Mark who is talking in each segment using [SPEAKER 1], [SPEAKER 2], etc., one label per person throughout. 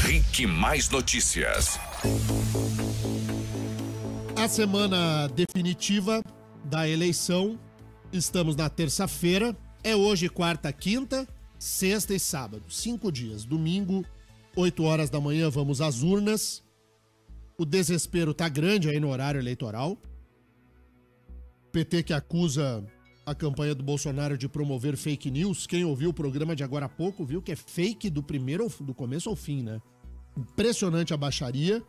[SPEAKER 1] Rick Mais Notícias.
[SPEAKER 2] A semana definitiva da eleição, estamos na terça-feira, é hoje quarta, quinta, sexta e sábado, 5 dias. Domingo, 8 horas da manhã, vamos às urnas. O desespero tá grande aí no horário eleitoral. PT que acusa a campanha do Bolsonaro de promover fake news. Quem ouviu o programa de agora há pouco viu que é fake do começo ao fim, né? Impressionante a baixaria.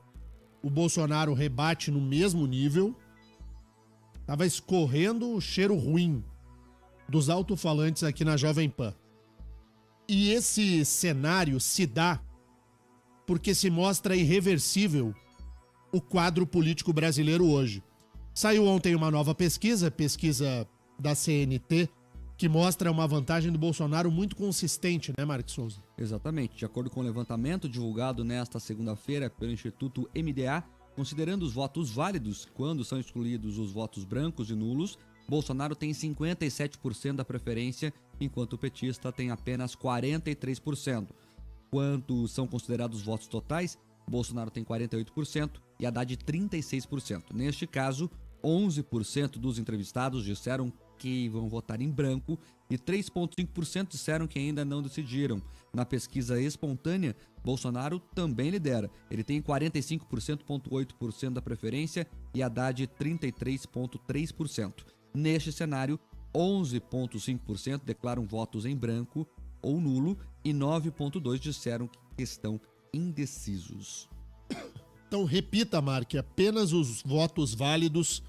[SPEAKER 2] O Bolsonaro rebate no mesmo nível. Tava escorrendo o cheiro ruim dos alto-falantes aqui na Jovem Pan. E esse cenário se dá porque se mostra irreversível o quadro político brasileiro hoje. Saiu ontem uma nova pesquisa da CNT, que mostra uma vantagem do Bolsonaro muito consistente, né, Marcos Souza?
[SPEAKER 3] Exatamente. De acordo com o levantamento divulgado nesta segunda-feira pelo Instituto MDA, considerando os votos válidos, quando são excluídos os votos brancos e nulos, Bolsonaro tem 57% da preferência, enquanto o petista tem apenas 43%. Quando são considerados votos totais, Bolsonaro tem 48% e Haddad 36%. Neste caso, 11% dos entrevistados disseram que vão votar em branco e 3,5% disseram que ainda não decidiram. Na pesquisa espontânea, Bolsonaro também lidera. Ele tem 45,8% da preferência e Haddad 33,3%. Neste cenário, 11,5% declaram votos em branco ou nulo e 9,2% disseram que estão indecisos.
[SPEAKER 2] Então repita, Marque, apenas os votos válidos: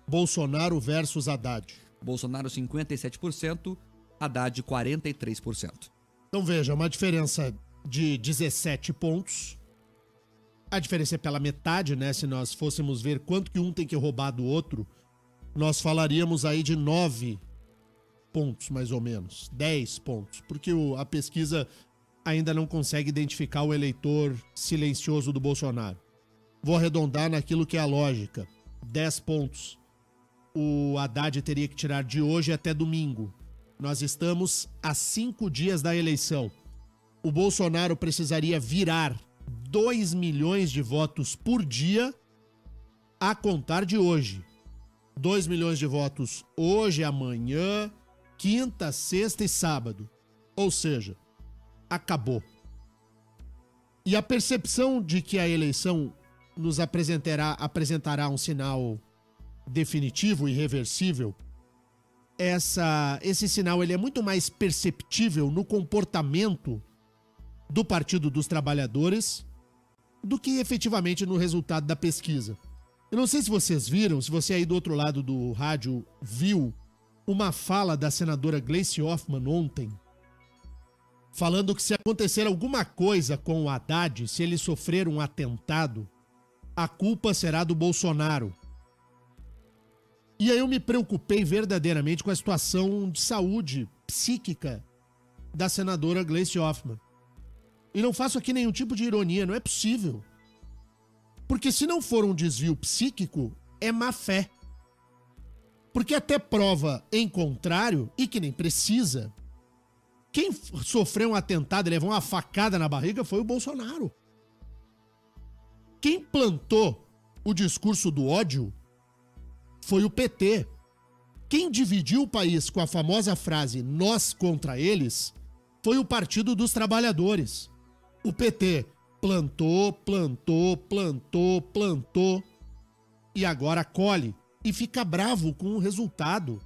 [SPEAKER 2] Bolsonaro versus Haddad.
[SPEAKER 3] Bolsonaro 57%, Haddad 43%.
[SPEAKER 2] Então veja, uma diferença de 17 pontos. A diferença é pela metade, né? Se nós fôssemos ver quanto que um tem que roubar do outro, nós falaríamos aí de 9 pontos, mais ou menos. 10 pontos. Porque a pesquisa ainda não consegue identificar o eleitor silencioso do Bolsonaro. Vou arredondar naquilo que é a lógica. 10 pontos. O Haddad teria que tirar de hoje até domingo. Nós estamos a 5 dias da eleição. O Bolsonaro precisaria virar 2 milhões de votos por dia a contar de hoje. 2 milhões de votos hoje, amanhã, quinta, sexta e sábado. Ou seja, acabou. E a percepção de que a eleição nos apresentará um sinal definitivo, irreversível, esse sinal ele é muito mais perceptível no comportamento do Partido dos Trabalhadores do que efetivamente no resultado da pesquisa. Eu não sei se vocês viram, se você aí do outro lado do rádio viu uma fala da senadora Gleice Hoffmann ontem, falando que se acontecer alguma coisa com o Haddad, se ele sofrer um atentado, a culpa será do Bolsonaro. E aí eu me preocupei verdadeiramente com a situação de saúde psíquica da senadora Gleice Hoffmann. E não faço aqui nenhum tipo de ironia, não é possível. Porque se não for um desvio psíquico, é má fé. Porque até prova em contrário, e que nem precisa, quem sofreu um atentado e levou uma facada na barriga foi o Bolsonaro. Quem plantou o discurso do ódio foi o PT. Quem dividiu o país com a famosa frase "nós contra eles" foi o Partido dos Trabalhadores. O PT plantou e agora colhe e fica bravo com o resultado.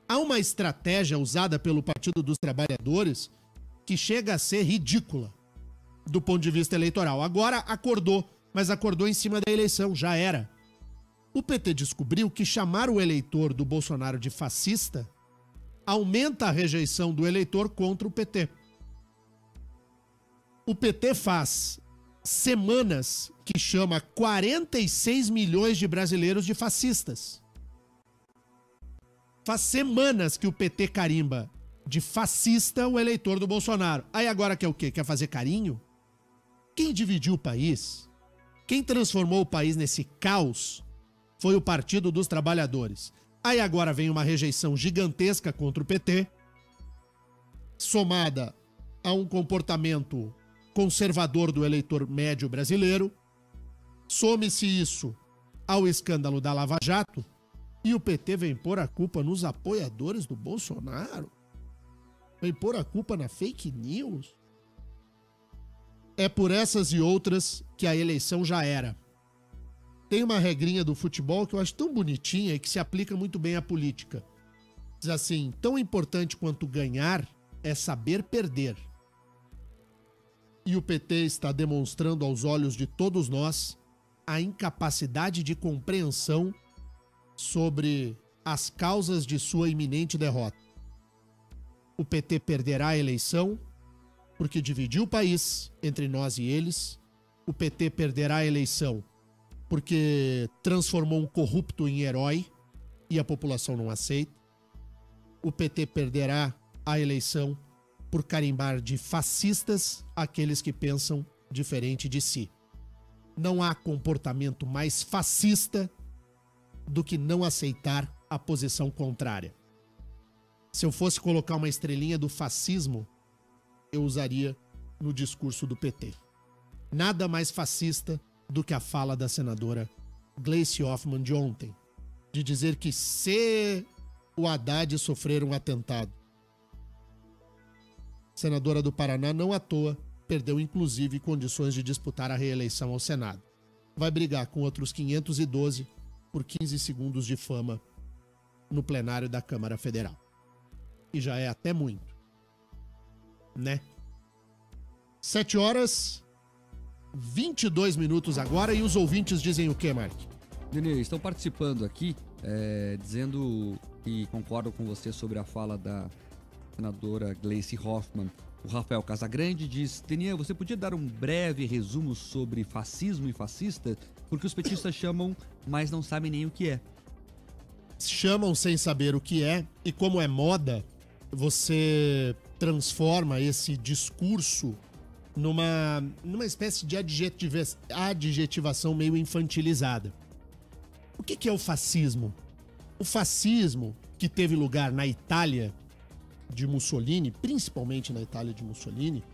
[SPEAKER 2] Há uma estratégia usada pelo Partido dos Trabalhadores que chega a ser ridícula do ponto de vista eleitoral. Agora acordou, mas acordou em cima da eleição, já era. O PT descobriu que chamar o eleitor do Bolsonaro de fascista aumenta a rejeição do eleitor contra o PT. O PT faz semanas que chama 46 milhões de brasileiros de fascistas. Faz semanas que o PT carimba de fascista o eleitor do Bolsonaro. Aí agora quer o quê? Quer fazer carinho? Quem dividiu o país, quem transformou o país nesse caos, foi o Partido dos Trabalhadores. Aí agora vem uma rejeição gigantesca contra o PT, somada a um comportamento conservador do eleitor médio brasileiro. Some-se isso ao escândalo da Lava Jato e o PT vem pôr a culpa nos apoiadores do Bolsonaro. Vem pôr a culpa na fake news. É por essas e outras que a eleição já era. Tem uma regrinha do futebol que eu acho tão bonitinha e que se aplica muito bem à política. Diz assim, tão importante quanto ganhar é saber perder. E o PT está demonstrando aos olhos de todos nós a incapacidade de compreensão sobre as causas de sua iminente derrota. O PT perderá a eleição porque dividiu o país entre nós e eles. O PT perderá a eleição porque transformou um corrupto em herói e a população não aceita. O PT perderá a eleição por carimbar de fascistas aqueles que pensam diferente de si. Não há comportamento mais fascista do que não aceitar a posição contrária. Se eu fosse colocar uma estrelinha do fascismo, eu usaria no discurso do PT. Nada mais fascista do que a fala da senadora Gleisi Hoffmann de ontem, de dizer que se o Haddad sofrer um atentado. Senadora do Paraná, não à toa, perdeu inclusive condições de disputar a reeleição ao Senado. Vai brigar com outros 512 por 15 segundos de fama no plenário da Câmara Federal. E já é até muito, né? 7h22 agora e os ouvintes dizem o quê, Mark?
[SPEAKER 3] Denê, estão participando aqui, dizendo que concordam com você sobre a fala da senadora Gleisi Hoffmann. O Rafael Casagrande diz, Denê, você podia dar um breve resumo sobre fascismo e fascista? Porque os petistas chamam, mas não sabem nem o que é.
[SPEAKER 2] Chamam sem saber o que é, e como é moda, você transforma esse discurso numa espécie de adjetivação meio infantilizada. O que é o fascismo? O fascismo, que teve lugar na Itália de Mussolini, principalmente na Itália de Mussolini,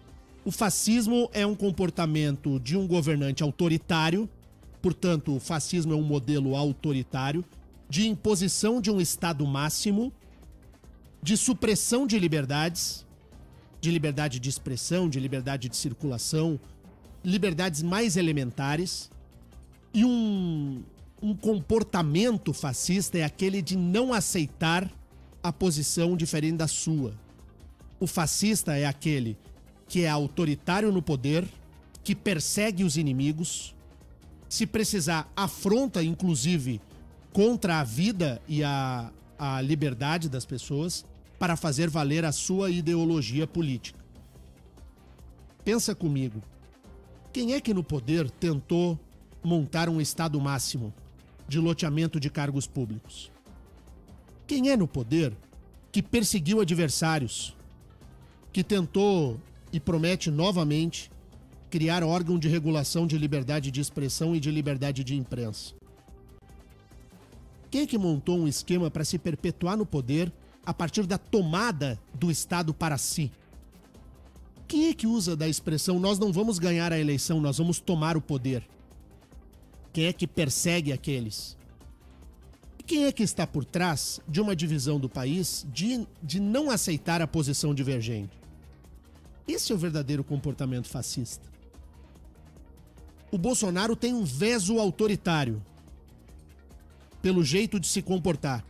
[SPEAKER 2] o fascismo é um comportamento de um governante autoritário, portanto, o fascismo é um modelo autoritário, de imposição de um Estado máximo, de supressão de liberdades, de liberdade de expressão, de liberdade de circulação, liberdades mais elementares. E um comportamento fascista é aquele de não aceitar a posição diferente da sua. O fascista é aquele que é autoritário no poder, que persegue os inimigos, se precisar, afronta inclusive contra a vida e a liberdade das pessoas para fazer valer a sua ideologia política. Pensa comigo, quem é que no poder tentou montar um Estado máximo de loteamento de cargos públicos? Quem é no poder que perseguiu adversários, que tentou e promete novamente criar órgão de regulação de liberdade de expressão e de liberdade de imprensa? Quem é que montou um esquema para se perpetuar no poder a partir da tomada do Estado para si? Quem é que usa da expressão nós não vamos ganhar a eleição, nós vamos tomar o poder? Quem é que persegue aqueles? E quem é que está por trás de uma divisão do país de não aceitar a posição divergente? Esse é o verdadeiro comportamento fascista. O Bolsonaro tem um veso autoritário pelo jeito de se comportar.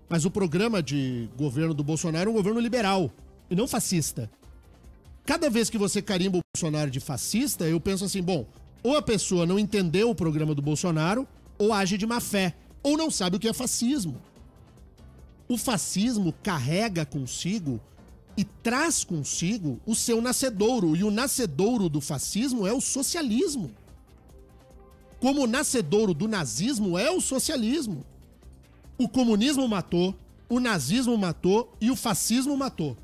[SPEAKER 2] Mas o programa de governo do Bolsonaro é um governo liberal e não fascista. Cada vez que você carimba o Bolsonaro de fascista, eu penso assim, bom, ou a pessoa não entendeu o programa do Bolsonaro, ou age de má fé, ou não sabe o que é fascismo. O fascismo carrega consigo e traz consigo o seu nascedouro, e o nascedouro do fascismo é o socialismo. Como o nascedouro do nazismo é o socialismo. O comunismo matou, o nazismo matou e o fascismo matou.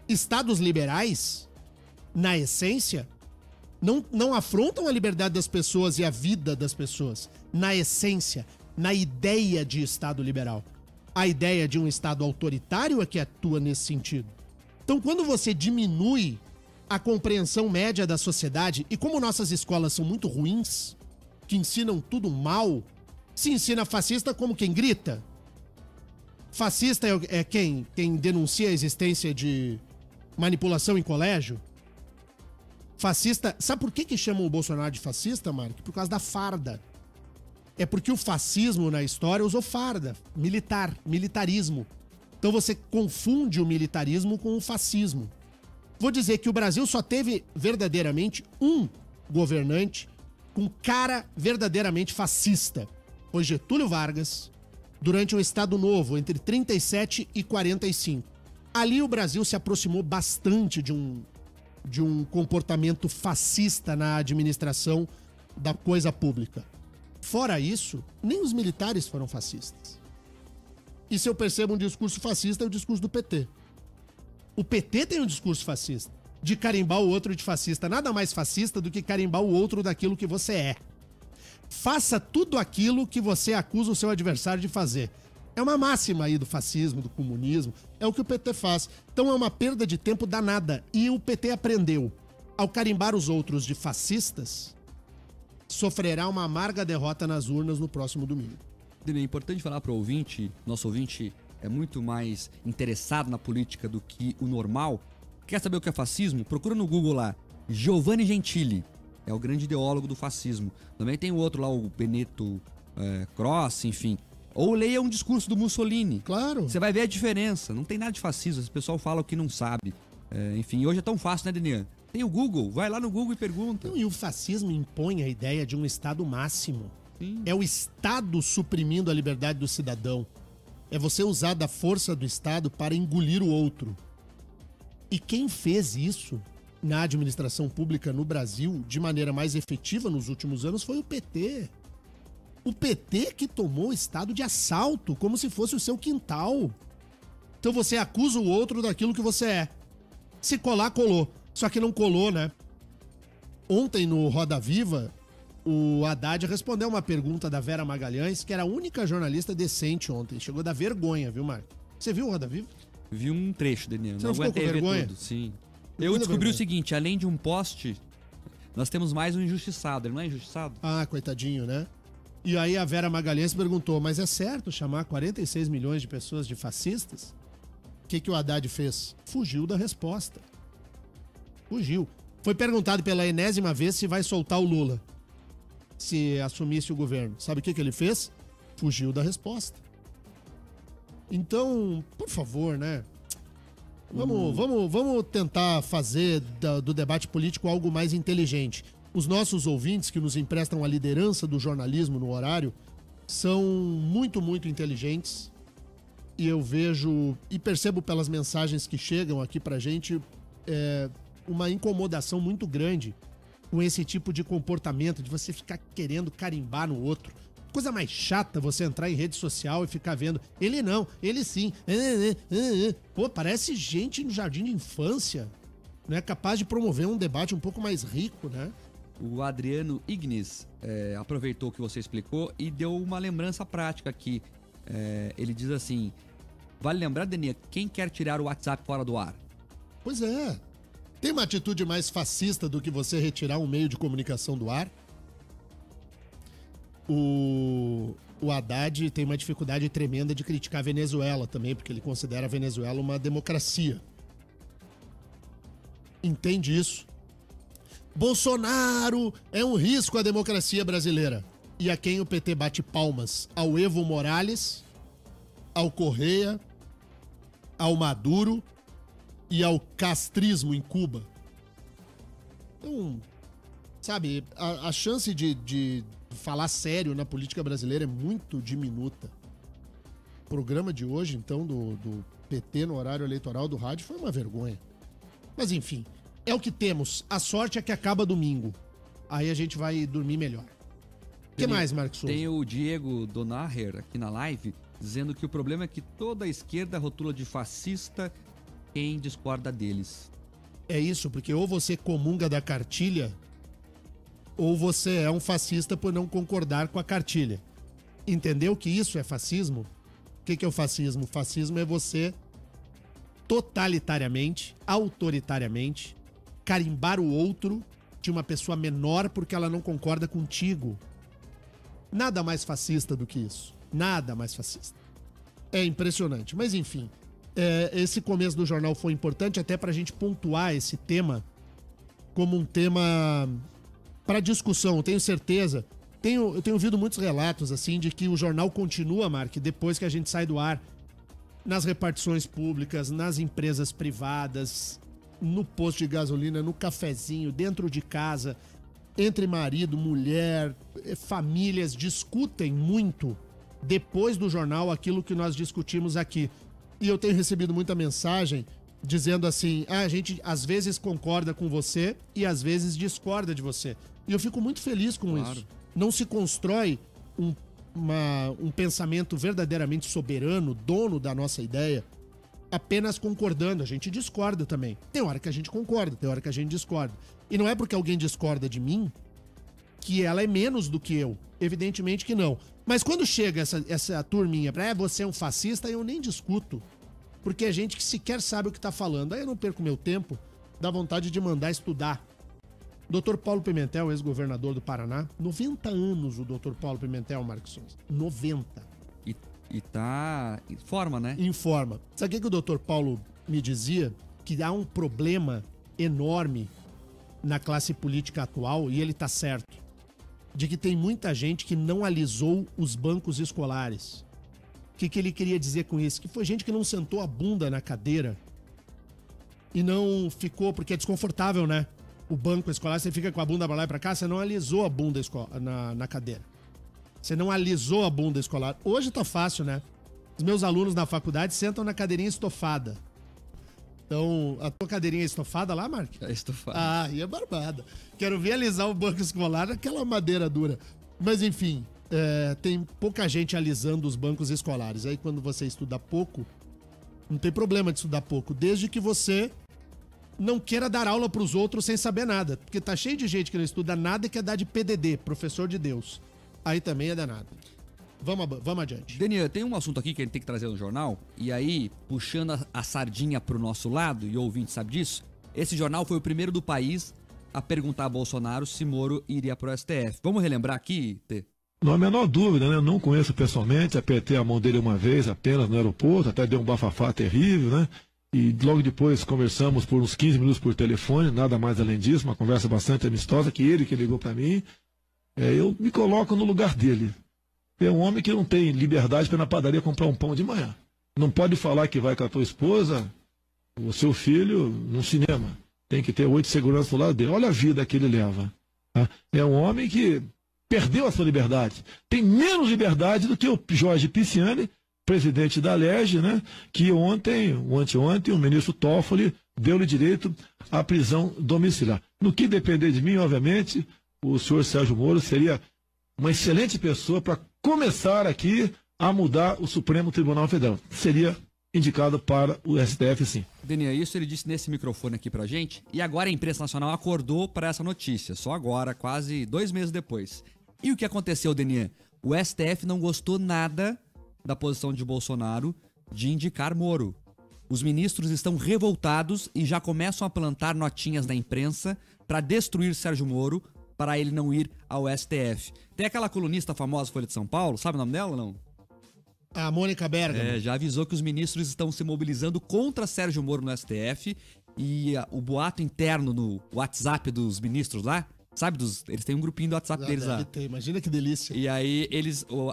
[SPEAKER 2] Estados liberais, na essência, não afrontam a liberdade das pessoas e a vida das pessoas. Na essência, na ideia de Estado liberal. A ideia de um Estado autoritário é que atua nesse sentido. Então, quando você diminui a compreensão média da sociedade, e como nossas escolas são muito ruins, que ensinam tudo mal, se ensina fascista como quem grita. Fascista é quem denuncia a existência de manipulação em colégio. Fascista... Sabe por que chamam o Bolsonaro de fascista, Mark? Por causa da farda. É porque o fascismo na história usou farda. Militarismo. Então você confunde o militarismo com o fascismo. Vou dizer que o Brasil só teve verdadeiramente um governante com cara verdadeiramente fascista. Foi Getúlio Vargas, durante o Estado Novo, entre 37 e 45. Ali o Brasil se aproximou bastante de um comportamento fascista na administração da coisa pública. Fora isso, nem os militares foram fascistas. E se eu percebo um discurso fascista, é o discurso do PT. O PT tem um discurso fascista, de carimbar o outro de fascista. Nada mais fascista do que carimbar o outro daquilo que você é. Faça tudo aquilo que você acusa o seu adversário de fazer. É uma máxima aí do fascismo, do comunismo. É o que o PT faz. Então é uma perda de tempo danada. E o PT aprendeu. Ao carimbar os outros de fascistas, sofrerá uma amarga derrota nas urnas no próximo domingo.
[SPEAKER 3] É importante falar para o ouvinte, nosso ouvinte é muito mais interessado na política do que o normal. Quer saber o que é fascismo? Procura no Google lá, Giovanni Gentili, é o grande ideólogo do fascismo. Também tem o outro lá, o Benedetto Croce, enfim. Ou leia um discurso do Mussolini.
[SPEAKER 2] Claro.
[SPEAKER 3] Você vai ver a diferença, não tem nada de fascismo, esse pessoal fala o que não sabe. Enfim, hoje é tão fácil, né, Denian? Tem o Google, vai lá no Google e pergunta.
[SPEAKER 2] Não, e o fascismo impõe a ideia de um Estado máximo.
[SPEAKER 3] Sim.
[SPEAKER 2] É o Estado suprimindo a liberdade do cidadão. É você usar da força do Estado para engolir o outro. E quem fez isso na administração pública no Brasil de maneira mais efetiva nos últimos anos foi o PT. O PT que tomou o Estado de assalto, como se fosse o seu quintal. Então você acusa o outro daquilo que você é. Se colar, colou. Só que não colou, né? Ontem no Roda Viva, o Haddad respondeu uma pergunta da Vera Magalhães, que era a única jornalista decente ontem. Chegou da vergonha, viu, Marco? Você viu o Roda Viva?
[SPEAKER 3] Vi um trecho, Denian.
[SPEAKER 2] Você não ficou com vergonha?
[SPEAKER 3] Tudo, sim. Eu descobri o seguinte, além de um poste, nós temos mais um injustiçado. Ele não é injustiçado?
[SPEAKER 2] Ah, coitadinho, né? E aí a Vera Magalhães perguntou, mas é certo chamar 46 milhões de pessoas de fascistas? O que o Haddad fez? Fugiu da resposta. Fugiu. Foi perguntado pela enésima vez se vai soltar o Lula, se assumisse o governo. Sabe o que ele fez? Fugiu da resposta. Então, por favor, né? Vamos tentar fazer do debate político algo mais inteligente. Os nossos ouvintes que nos emprestam a liderança do jornalismo no horário são muito, muito inteligentes. E eu vejo e percebo pelas mensagens que chegam aqui pra gente uma incomodação muito grande com esse tipo de comportamento, de você ficar querendo carimbar no outro. Coisa mais chata você entrar em rede social e ficar vendo. Ele não, ele sim. Pô, parece gente no jardim de infância. Não é capaz de promover um debate um pouco mais rico, né?
[SPEAKER 3] O Adriano Ignis aproveitou o que você explicou e deu uma lembrança prática aqui. Ele diz assim, vale lembrar, Denian, quem quer tirar o WhatsApp fora do ar?
[SPEAKER 2] Pois é. Tem uma atitude mais fascista do que você retirar um meio de comunicação do ar? O Haddad tem uma dificuldade tremenda de criticar a Venezuela também, porque ele considera a Venezuela uma democracia. Entende isso? Bolsonaro é um risco à democracia brasileira. E a quem o PT bate palmas? Ao Evo Morales, ao Correia, ao Maduro e ao castrismo em Cuba. Então, sabe, a chance de falar sério na política brasileira é muito diminuta. O programa de hoje, então, do PT no horário eleitoral do rádio foi uma vergonha. Mas, enfim, é o que temos. A sorte é que acaba domingo. Aí a gente vai dormir melhor. O que mais, Marcos Souza?
[SPEAKER 3] Tem o Diego Donaher aqui na live dizendo que o problema é que toda a esquerda rotula de fascista quem discorda deles.
[SPEAKER 2] É isso, porque ou você comunga da cartilha, ou você é um fascista por não concordar com a cartilha. Entendeu que isso é fascismo? O que é o fascismo? O fascismo é você totalitariamente, autoritariamente, carimbar o outro de uma pessoa menor porque ela não concorda contigo. Nada mais fascista do que isso. Nada mais fascista. É impressionante. Mas enfim, esse começo do jornal foi importante até pra gente pontuar esse tema como um tema para discussão. Eu tenho certeza. Eu tenho ouvido muitos relatos assim de que o jornal continua, Mark, depois que a gente sai do ar, nas repartições públicas, nas empresas privadas, no posto de gasolina, no cafezinho, dentro de casa, entre marido, mulher, famílias discutem muito depois do jornal aquilo que nós discutimos aqui. E eu tenho recebido muita mensagem dizendo assim, a gente às vezes concorda com você e às vezes discorda de você. E eu fico muito feliz com isso. Não se constrói um pensamento verdadeiramente soberano, dono da nossa ideia, apenas concordando. A gente discorda também. Tem hora que a gente concorda, tem hora que a gente discorda. E não é porque alguém discorda de mim que ela é menos do que eu. Evidentemente que não. Mas quando chega essa turminha pra você é um fascista, eu nem discuto. Porque é gente que sequer sabe o que tá falando. Aí eu não perco meu tempo, dá vontade de mandar estudar. Dr. Paulo Pimentel, ex-governador do Paraná, 90 anos o Dr. Paulo Pimentel, Marcos Souza. 90.
[SPEAKER 3] E tá em forma, né?
[SPEAKER 2] Em forma. Sabe o que o Dr. Paulo me dizia? Que há um problema enorme na classe política atual, e ele tá certo, de que tem muita gente que não alisou os bancos escolares. O que ele queria dizer com isso? Que foi gente que não sentou a bunda na cadeira e não ficou, porque é desconfortável, né? O banco escolar, você fica com a bunda pra lá e pra cá, você não alisou a bunda na cadeira. Você não alisou a bunda escolar. Hoje tá fácil, né? Os meus alunos na faculdade sentam na cadeirinha estofada. Então, a tua cadeirinha é estofada lá, Mark?
[SPEAKER 3] É estofada.
[SPEAKER 2] Ah, e é barbada. Quero ver alisar o banco escolar naquela madeira dura. Mas enfim, tem pouca gente alisando os bancos escolares. Aí quando você estuda pouco, não tem problema de estudar pouco, desde que você não queira dar aula pros outros sem saber nada. Porque tá cheio de gente que não estuda nada e quer dar de PDD, professor de Deus. Aí também é danado. Vamos adiante.
[SPEAKER 3] Daniel, tem um assunto aqui que a gente tem que trazer no jornal, e aí, puxando a sardinha pro nosso lado, e o ouvinte sabe disso, esse jornal foi o primeiro do país a perguntar a Bolsonaro se Moro iria pro STF. Vamos relembrar aqui, Tê?
[SPEAKER 4] Não há a menor dúvida, né? Eu não conheço pessoalmente, apertei a mão dele uma vez apenas no aeroporto, até deu um bafafá terrível, né? E logo depois conversamos por uns 15 minutos por telefone, nada mais além disso, uma conversa bastante amistosa, que ligou para mim. Eu me coloco no lugar dele. É um homem que não tem liberdade para ir na padaria comprar um pão de manhã. Não pode falar que vai com a tua esposa, o seu filho, no cinema. Tem que ter 8 seguranças do lado dele. Olha a vida que ele leva. Tá? É um homem que perdeu a sua liberdade. Tem menos liberdade do que o Jorge Pisciani, presidente da Alerj, né, que ontem, ou anteontem, o ministro Toffoli deu-lhe direito à prisão domiciliar. No que depender de mim, obviamente, o senhor Sérgio Moro seria uma excelente pessoa para começar aqui a mudar o Supremo Tribunal Federal. Seria indicado para o STF, sim.
[SPEAKER 3] Daniel, isso ele disse nesse microfone aqui pra gente, e agora a imprensa nacional acordou para essa notícia, só agora, quase 2 meses depois. E o que aconteceu, Daniel? O STF não gostou nada da posição de Bolsonaro de indicar Moro. Os ministros estão revoltados e já começam a plantar notinhas na imprensa para destruir Sérgio Moro, para ele não ir ao STF. Tem aquela colunista famosa Folha de São Paulo, sabe o nome dela ou não?
[SPEAKER 2] A Mônica Bergamo.
[SPEAKER 3] Já avisou que os ministros estão se mobilizando contra Sérgio Moro no STF e o boato interno no WhatsApp dos ministros lá, sabe? Eles têm um grupinho do WhatsApp deles lá.
[SPEAKER 2] Imagina que delícia.
[SPEAKER 3] E aí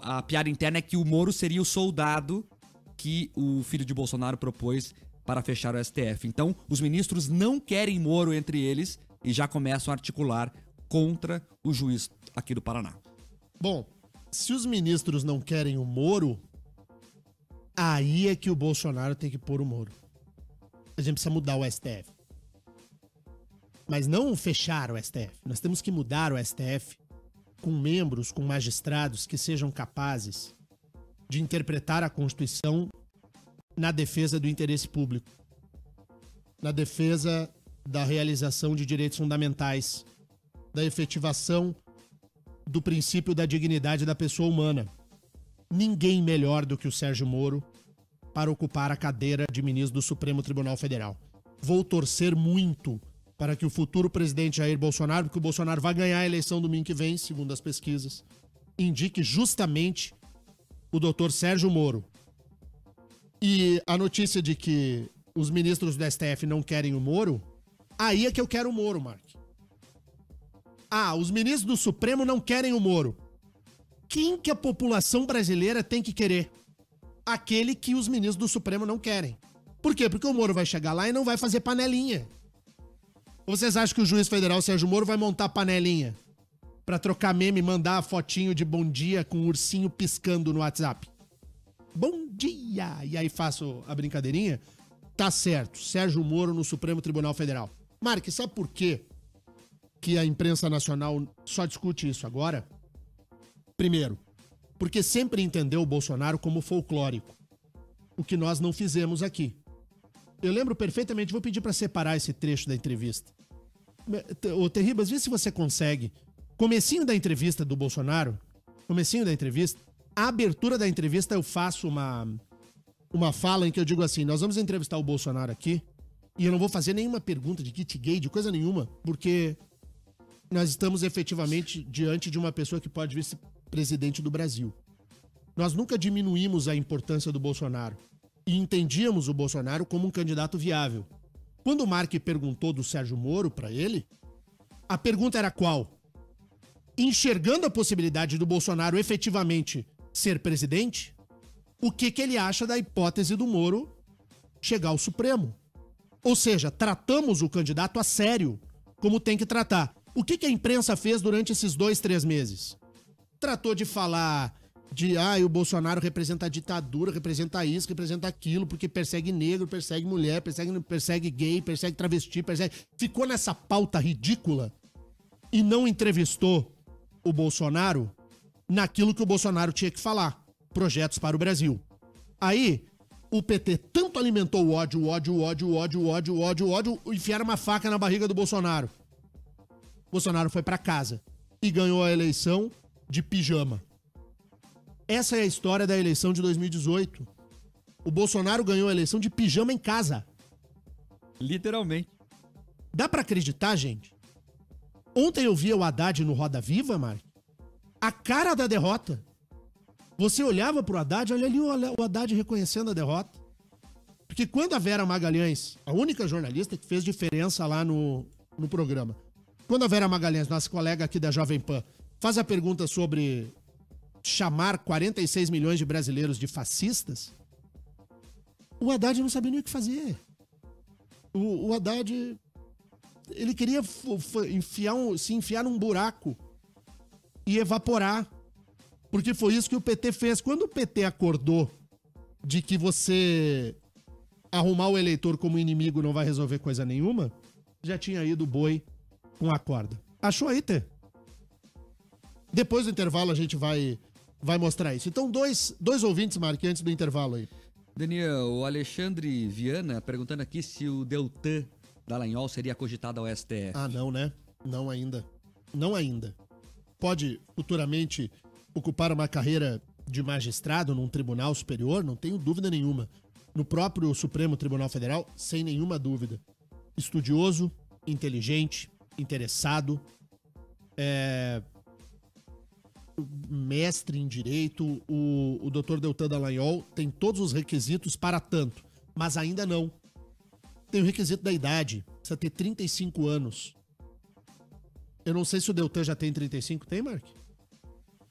[SPEAKER 3] a piada interna é que o Moro seria o soldado que o filho de Bolsonaro propôs para fechar o STF. Então, os ministros não querem Moro entre eles e já começam a articular contra o juiz aqui do Paraná.
[SPEAKER 2] Bom, se os ministros não querem o Moro, aí é que o Bolsonaro tem que pôr o Moro. A gente precisa mudar o STF. Mas não fechar o STF. Nós temos que mudar o STF com membros, com magistrados que sejam capazes de interpretar a Constituição na defesa do interesse público, na defesa da realização de direitos fundamentais, da efetivação do princípio da dignidade da pessoa humana. Ninguém melhor do que o Sérgio Moro para ocupar a cadeira de ministro do Supremo Tribunal Federal. Vou torcer muito para que o futuro presidente Jair Bolsonaro, porque o Bolsonaro vai ganhar a eleição domingo que vem, segundo as pesquisas, indique justamente o doutor Sérgio Moro. E a notícia de que os ministros do STF não querem o Moro, aí é que eu quero o Moro, Mark. Ah, os ministros do Supremo não querem o Moro. Quem que a população brasileira tem que querer? Aquele que os ministros do Supremo não querem. Por quê? Porque o Moro vai chegar lá e não vai fazer panelinha. Ou vocês acham que o juiz federal Sérgio Moro vai montar panelinha pra trocar meme e mandar fotinho de bom dia com um ursinho piscando no WhatsApp? Bom dia! E aí faço a brincadeirinha? Tá certo, Sérgio Moro no Supremo Tribunal Federal. Mark, sabe por quê que a imprensa nacional só discute isso agora? Primeiro, porque sempre entendeu o Bolsonaro como folclórico. O que nós não fizemos aqui. Eu lembro perfeitamente, vou pedir para separar esse trecho da entrevista. Ô, Terribas, vê se você consegue. Comecinho da entrevista do Bolsonaro, comecinho da entrevista, a abertura da entrevista eu faço uma fala em que eu digo assim, nós vamos entrevistar o Bolsonaro aqui e eu não vou fazer nenhuma pergunta de kit gay, de coisa nenhuma, porque nós estamos efetivamente diante de uma pessoa que pode vir ser presidente do Brasil. Nós nunca diminuímos a importância do Bolsonaro e entendíamos o Bolsonaro como um candidato viável. Quando o Mark perguntou do Sérgio Moro para ele, a pergunta era qual? Enxergando a possibilidade do Bolsonaro efetivamente ser presidente, o que ele acha da hipótese do Moro chegar ao Supremo? Ou seja, tratamos o candidato a sério, como tem que tratar. O que a imprensa fez durante esses 2-3 meses? Tratou de falar de, o Bolsonaro representa a ditadura, representa isso, representa aquilo, porque persegue negro, persegue mulher, persegue gay, persegue travesti, Ficou nessa pauta ridícula e não entrevistou o Bolsonaro naquilo que o Bolsonaro tinha que falar. Projetos para o Brasil. Aí, o PT tanto alimentou o ódio, enfiaram uma faca na barriga do Bolsonaro. Bolsonaro foi pra casa e ganhou a eleição de pijama. Essa é a história da eleição de 2018. O Bolsonaro ganhou a eleição de pijama em casa.
[SPEAKER 3] Literalmente.
[SPEAKER 2] Dá pra acreditar, gente? Ontem eu vi o Haddad no Roda Viva, Mark. A cara da derrota. Você olhava pro Haddad, olha ali o Haddad reconhecendo a derrota. Porque quando a Vera Magalhães, a única jornalista que fez diferença lá no programa, quando a Vera Magalhães, nossa colega aqui da Jovem Pan, faz a pergunta sobre chamar 46 milhões de brasileiros de fascistas, o Haddad não sabia nem o que fazer. O Haddad, ele queria se enfiar num buraco e evaporar. Porque foi isso que o PT fez. Quando o PT acordou de que você arrumar o eleitor como inimigo não vai resolver coisa nenhuma, já tinha ido o boi com a corda. Achou aí, Tê? Depois do intervalo a gente vai mostrar isso. Então, dois ouvintes, Mark, antes do intervalo aí.
[SPEAKER 3] Daniel, o Alexandre Viana perguntando aqui se o Deltan Dallagnol seria cogitado ao STF.
[SPEAKER 2] Ah, não, né? Não ainda. Não ainda. Pode futuramente ocupar uma carreira de magistrado num tribunal superior, não tenho dúvida nenhuma. No próprio Supremo Tribunal Federal, sem nenhuma dúvida. Estudioso, inteligente, interessado, mestre em direito. O Dr. Deltan Dallagnol tem todos os requisitos para tanto, mas ainda não. Tem o requisito da idade, precisa ter 35 anos. Eu não sei se o Deltan já tem 35, tem, Mark?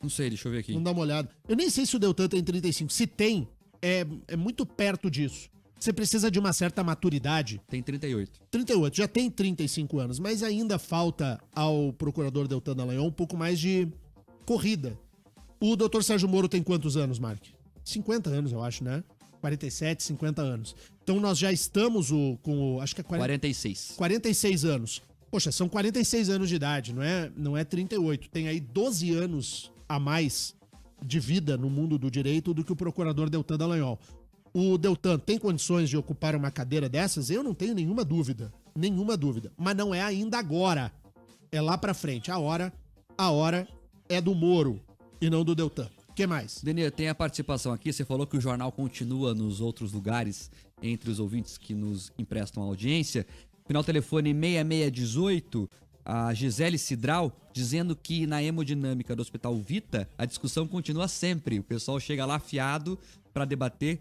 [SPEAKER 3] Não sei, deixa eu ver aqui.
[SPEAKER 2] Vamos dar uma olhada. Eu nem sei se o Deltan tem 35. Se tem, é muito perto disso. Você precisa de uma certa maturidade.
[SPEAKER 3] Tem 38.
[SPEAKER 2] 38, já tem 35 anos, mas ainda falta ao procurador Deltan Dallagnol um pouco mais de corrida. O doutor Sérgio Moro tem quantos anos, Mark? 50 anos, eu acho, né? 47, 50 anos. Então nós já estamos com acho que é
[SPEAKER 3] 46.
[SPEAKER 2] 46 anos. Poxa, são 46 anos de idade, não é 38. Tem aí 12 anos a mais de vida no mundo do direito do que o procurador Deltan Dallagnol. O Deltan tem condições de ocupar uma cadeira dessas? Eu não tenho nenhuma dúvida. Nenhuma dúvida. Mas não é ainda agora. É lá pra frente. A hora é do Moro e não do Deltan. O que mais?
[SPEAKER 3] Daniel, tem a participação aqui. Você falou que o jornal continua nos outros lugares, entre os ouvintes que nos emprestam audiência. Final telefone 6618, a Gisele Cidral, dizendo que na hemodinâmica do Hospital Vita, a discussão continua sempre. O pessoal chega lá afiado para debater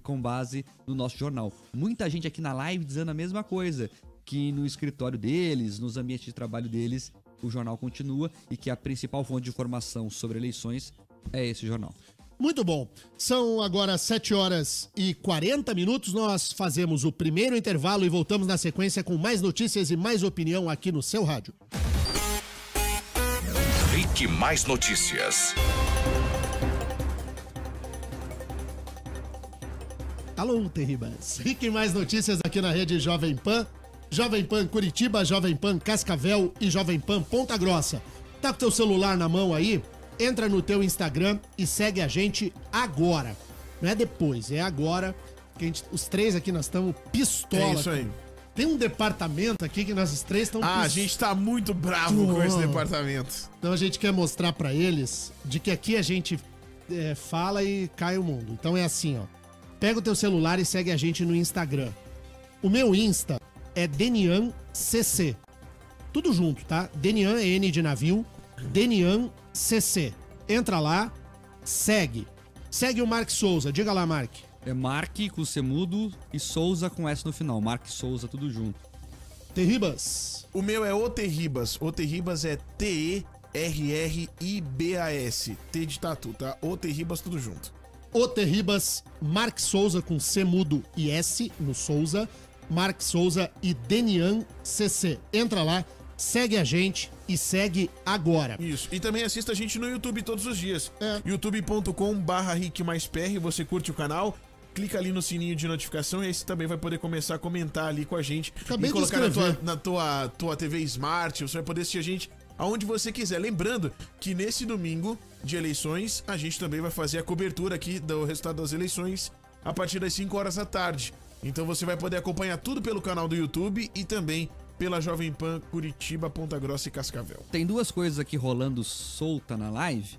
[SPEAKER 3] com base no nosso jornal. Muita gente aqui na live dizendo a mesma coisa, que no escritório deles, nos ambientes de trabalho deles, o jornal continua e que a principal fonte de informação sobre eleições é esse jornal.
[SPEAKER 2] Muito bom. São agora 7 horas e 40 minutos. Nós fazemos o primeiro intervalo e voltamos na sequência com mais notícias e mais opinião aqui no seu rádio.
[SPEAKER 1] Rick Mais Notícias.
[SPEAKER 2] Alô, Terribas. Rick Mais Notícias aqui na rede Jovem Pan. Jovem Pan Curitiba, Jovem Pan Cascavel e Jovem Pan Ponta Grossa. Tá com teu celular na mão aí? Entra no teu Instagram e segue a gente agora. Não é depois, é agora. Que os três aqui nós estamos pistola.
[SPEAKER 5] É isso aí.
[SPEAKER 2] Tem um departamento aqui que nós os três estamos
[SPEAKER 5] a gente tá muito bravo com esse departamento.
[SPEAKER 2] Então a gente quer mostrar pra eles de que aqui a gente fala e cai o mundo. Então é assim, ó. Pega o teu celular e segue a gente no Instagram. O meu Insta é DenianCC. Tudo junto, tá? Denian é N de navio, DenianCC. Entra lá, segue. Segue o Mark Souza. Diga lá, Mark.
[SPEAKER 3] É Mark com C mudo e Souza com S no final. Mark Souza, tudo junto.
[SPEAKER 2] Terribas.
[SPEAKER 5] O meu é O Terribas. O Terribas é T-E-R-R-I-B-A-S. T de tatu, tá? O Terribas, tudo junto.
[SPEAKER 2] O Terribas, Mark Souza com C mudo e S no Souza. Mark Souza e Denian CC. Entra lá, segue a gente e segue agora.
[SPEAKER 5] Isso. E também assista a gente no YouTube todos os dias.
[SPEAKER 2] É.
[SPEAKER 5] youtube.com/RickMaisPR. Você curte o canal, clica ali no sininho de notificação e aí você também vai poder começar a comentar ali com a gente.
[SPEAKER 2] Acabei
[SPEAKER 5] e colocar
[SPEAKER 2] de escrever.
[SPEAKER 5] na tua TV Smart. Você vai poder assistir a gente aonde você quiser. Lembrando que nesse domingo de eleições, a gente também vai fazer a cobertura aqui do resultado das eleições a partir das 5 horas da tarde. Então você vai poder acompanhar tudo pelo canal do YouTube e também pela Jovem Pan Curitiba, Ponta Grossa e Cascavel.
[SPEAKER 3] Tem duas coisas aqui rolando solta na live.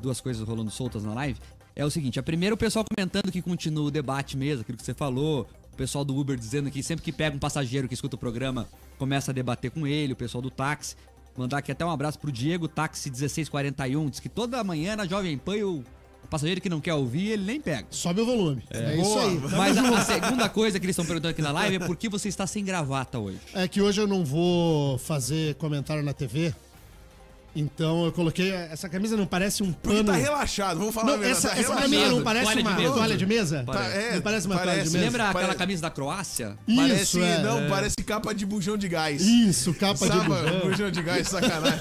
[SPEAKER 3] Duas coisas rolando soltas na live. É o seguinte, a primeira, o pessoal comentando que continua o debate mesmo, aquilo que você falou. O pessoal do Uber dizendo que sempre que pega um passageiro que escuta o programa, começa a debater com ele. O pessoal do táxi. Mandar aqui até um abraço pro Diego, táxi 1641. Diz que toda manhã na Jovem Pan o passageiro que não quer ouvir, ele nem pega.
[SPEAKER 2] Sobe o volume. É isso aí.
[SPEAKER 3] Mas a segunda coisa que eles estão perguntando aqui na live é por que você está sem gravata hoje?
[SPEAKER 2] É que hoje eu não vou fazer comentário na TV. Então eu coloquei. Essa camisa não parece um pano.
[SPEAKER 5] Porque tá relaxado, vamos falar a verdade.
[SPEAKER 2] Essa
[SPEAKER 5] relaxado.
[SPEAKER 2] camisa não parece
[SPEAKER 3] Toalha de
[SPEAKER 2] uma
[SPEAKER 3] mesa.
[SPEAKER 2] toalha de mesa?
[SPEAKER 5] Tá,
[SPEAKER 2] Não parece uma toalha de mesa?
[SPEAKER 3] Lembra aquela
[SPEAKER 5] Parece-
[SPEAKER 3] camisa da Croácia?
[SPEAKER 5] Parece,
[SPEAKER 2] Isso,
[SPEAKER 5] parece capa de bujão de gás.
[SPEAKER 2] Isso, capa de
[SPEAKER 5] Sabe,
[SPEAKER 2] bujão.
[SPEAKER 5] bujão de gás, sacanagem.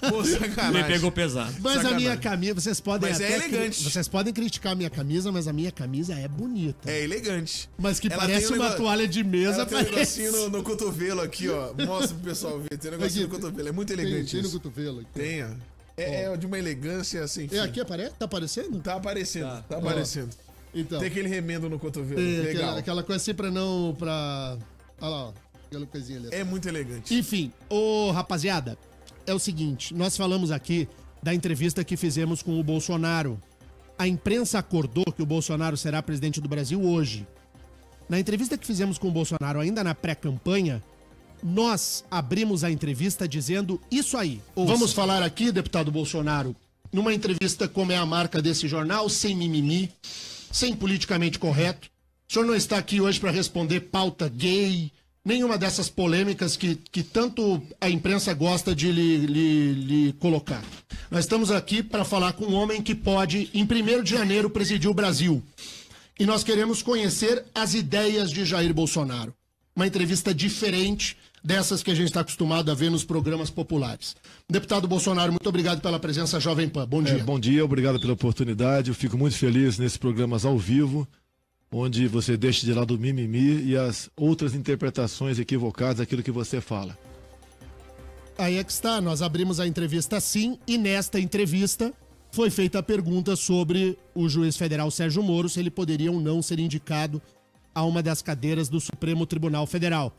[SPEAKER 5] Pô, sacanagem.
[SPEAKER 3] pesado.
[SPEAKER 2] Mas
[SPEAKER 5] Sacanagem.
[SPEAKER 2] a minha camisa, vocês podem
[SPEAKER 5] Mas é elegante.
[SPEAKER 2] Vocês podem criticar a minha camisa, mas a minha camisa é bonita.
[SPEAKER 5] É elegante.
[SPEAKER 2] Mas que
[SPEAKER 5] Ela
[SPEAKER 2] parece
[SPEAKER 5] tem um
[SPEAKER 2] uma
[SPEAKER 5] negócio-
[SPEAKER 2] toalha de mesa,
[SPEAKER 5] Ela tem um
[SPEAKER 2] parece.
[SPEAKER 5] negocinho no cotovelo aqui, ó. Mostra pro pessoal ver. Tem um negocinho no cotovelo. É muito elegante
[SPEAKER 2] Tem no
[SPEAKER 5] isso.
[SPEAKER 2] cotovelo aqui.
[SPEAKER 5] Tem, ó. É de uma elegância assim.
[SPEAKER 2] É aqui aparece? Tá aparecendo?
[SPEAKER 5] Tá aparecendo, tá aparecendo.
[SPEAKER 2] Então.
[SPEAKER 5] Tem aquele remendo no cotovelo.
[SPEAKER 2] Tem
[SPEAKER 5] Legal.
[SPEAKER 2] aquela coisa assim pra não. Olha lá, ó. Aquela coisinha ali.
[SPEAKER 5] É muito elegante.
[SPEAKER 2] Enfim, rapaziada, é o seguinte, nós falamos aqui da entrevista que fizemos com o Bolsonaro. A imprensa acordou que o Bolsonaro será presidente do Brasil hoje. Na entrevista que fizemos com o Bolsonaro, ainda na pré-campanha, nós abrimos a entrevista dizendo isso aí. Vamos falar aqui, deputado Bolsonaro, numa entrevista como é a marca desse jornal, sem mimimi, sem politicamente correto. O senhor não está aqui hoje para responder pauta gay, nenhuma dessas polêmicas que tanto a imprensa gosta de lhe colocar. Nós estamos aqui para falar com um homem que pode, em 1º de janeiro, presidir o Brasil. E nós queremos conhecer as ideias de Jair Bolsonaro. Uma entrevista diferente dessas que a gente está acostumado a ver nos programas populares. Deputado Bolsonaro, muito obrigado pela presença Jovem Pan. Bom dia.
[SPEAKER 4] Bom dia, obrigado pela oportunidade. Eu fico muito feliz nesses programas ao vivo, onde você deixa de lado o mimimi e as outras interpretações equivocadas daquilo que você fala.
[SPEAKER 2] Aí é que está, nós abrimos a entrevista assim, e nesta entrevista foi feita a pergunta sobre o juiz federal Sérgio Moro, se ele poderia ou não ser indicado a uma das cadeiras do Supremo Tribunal Federal.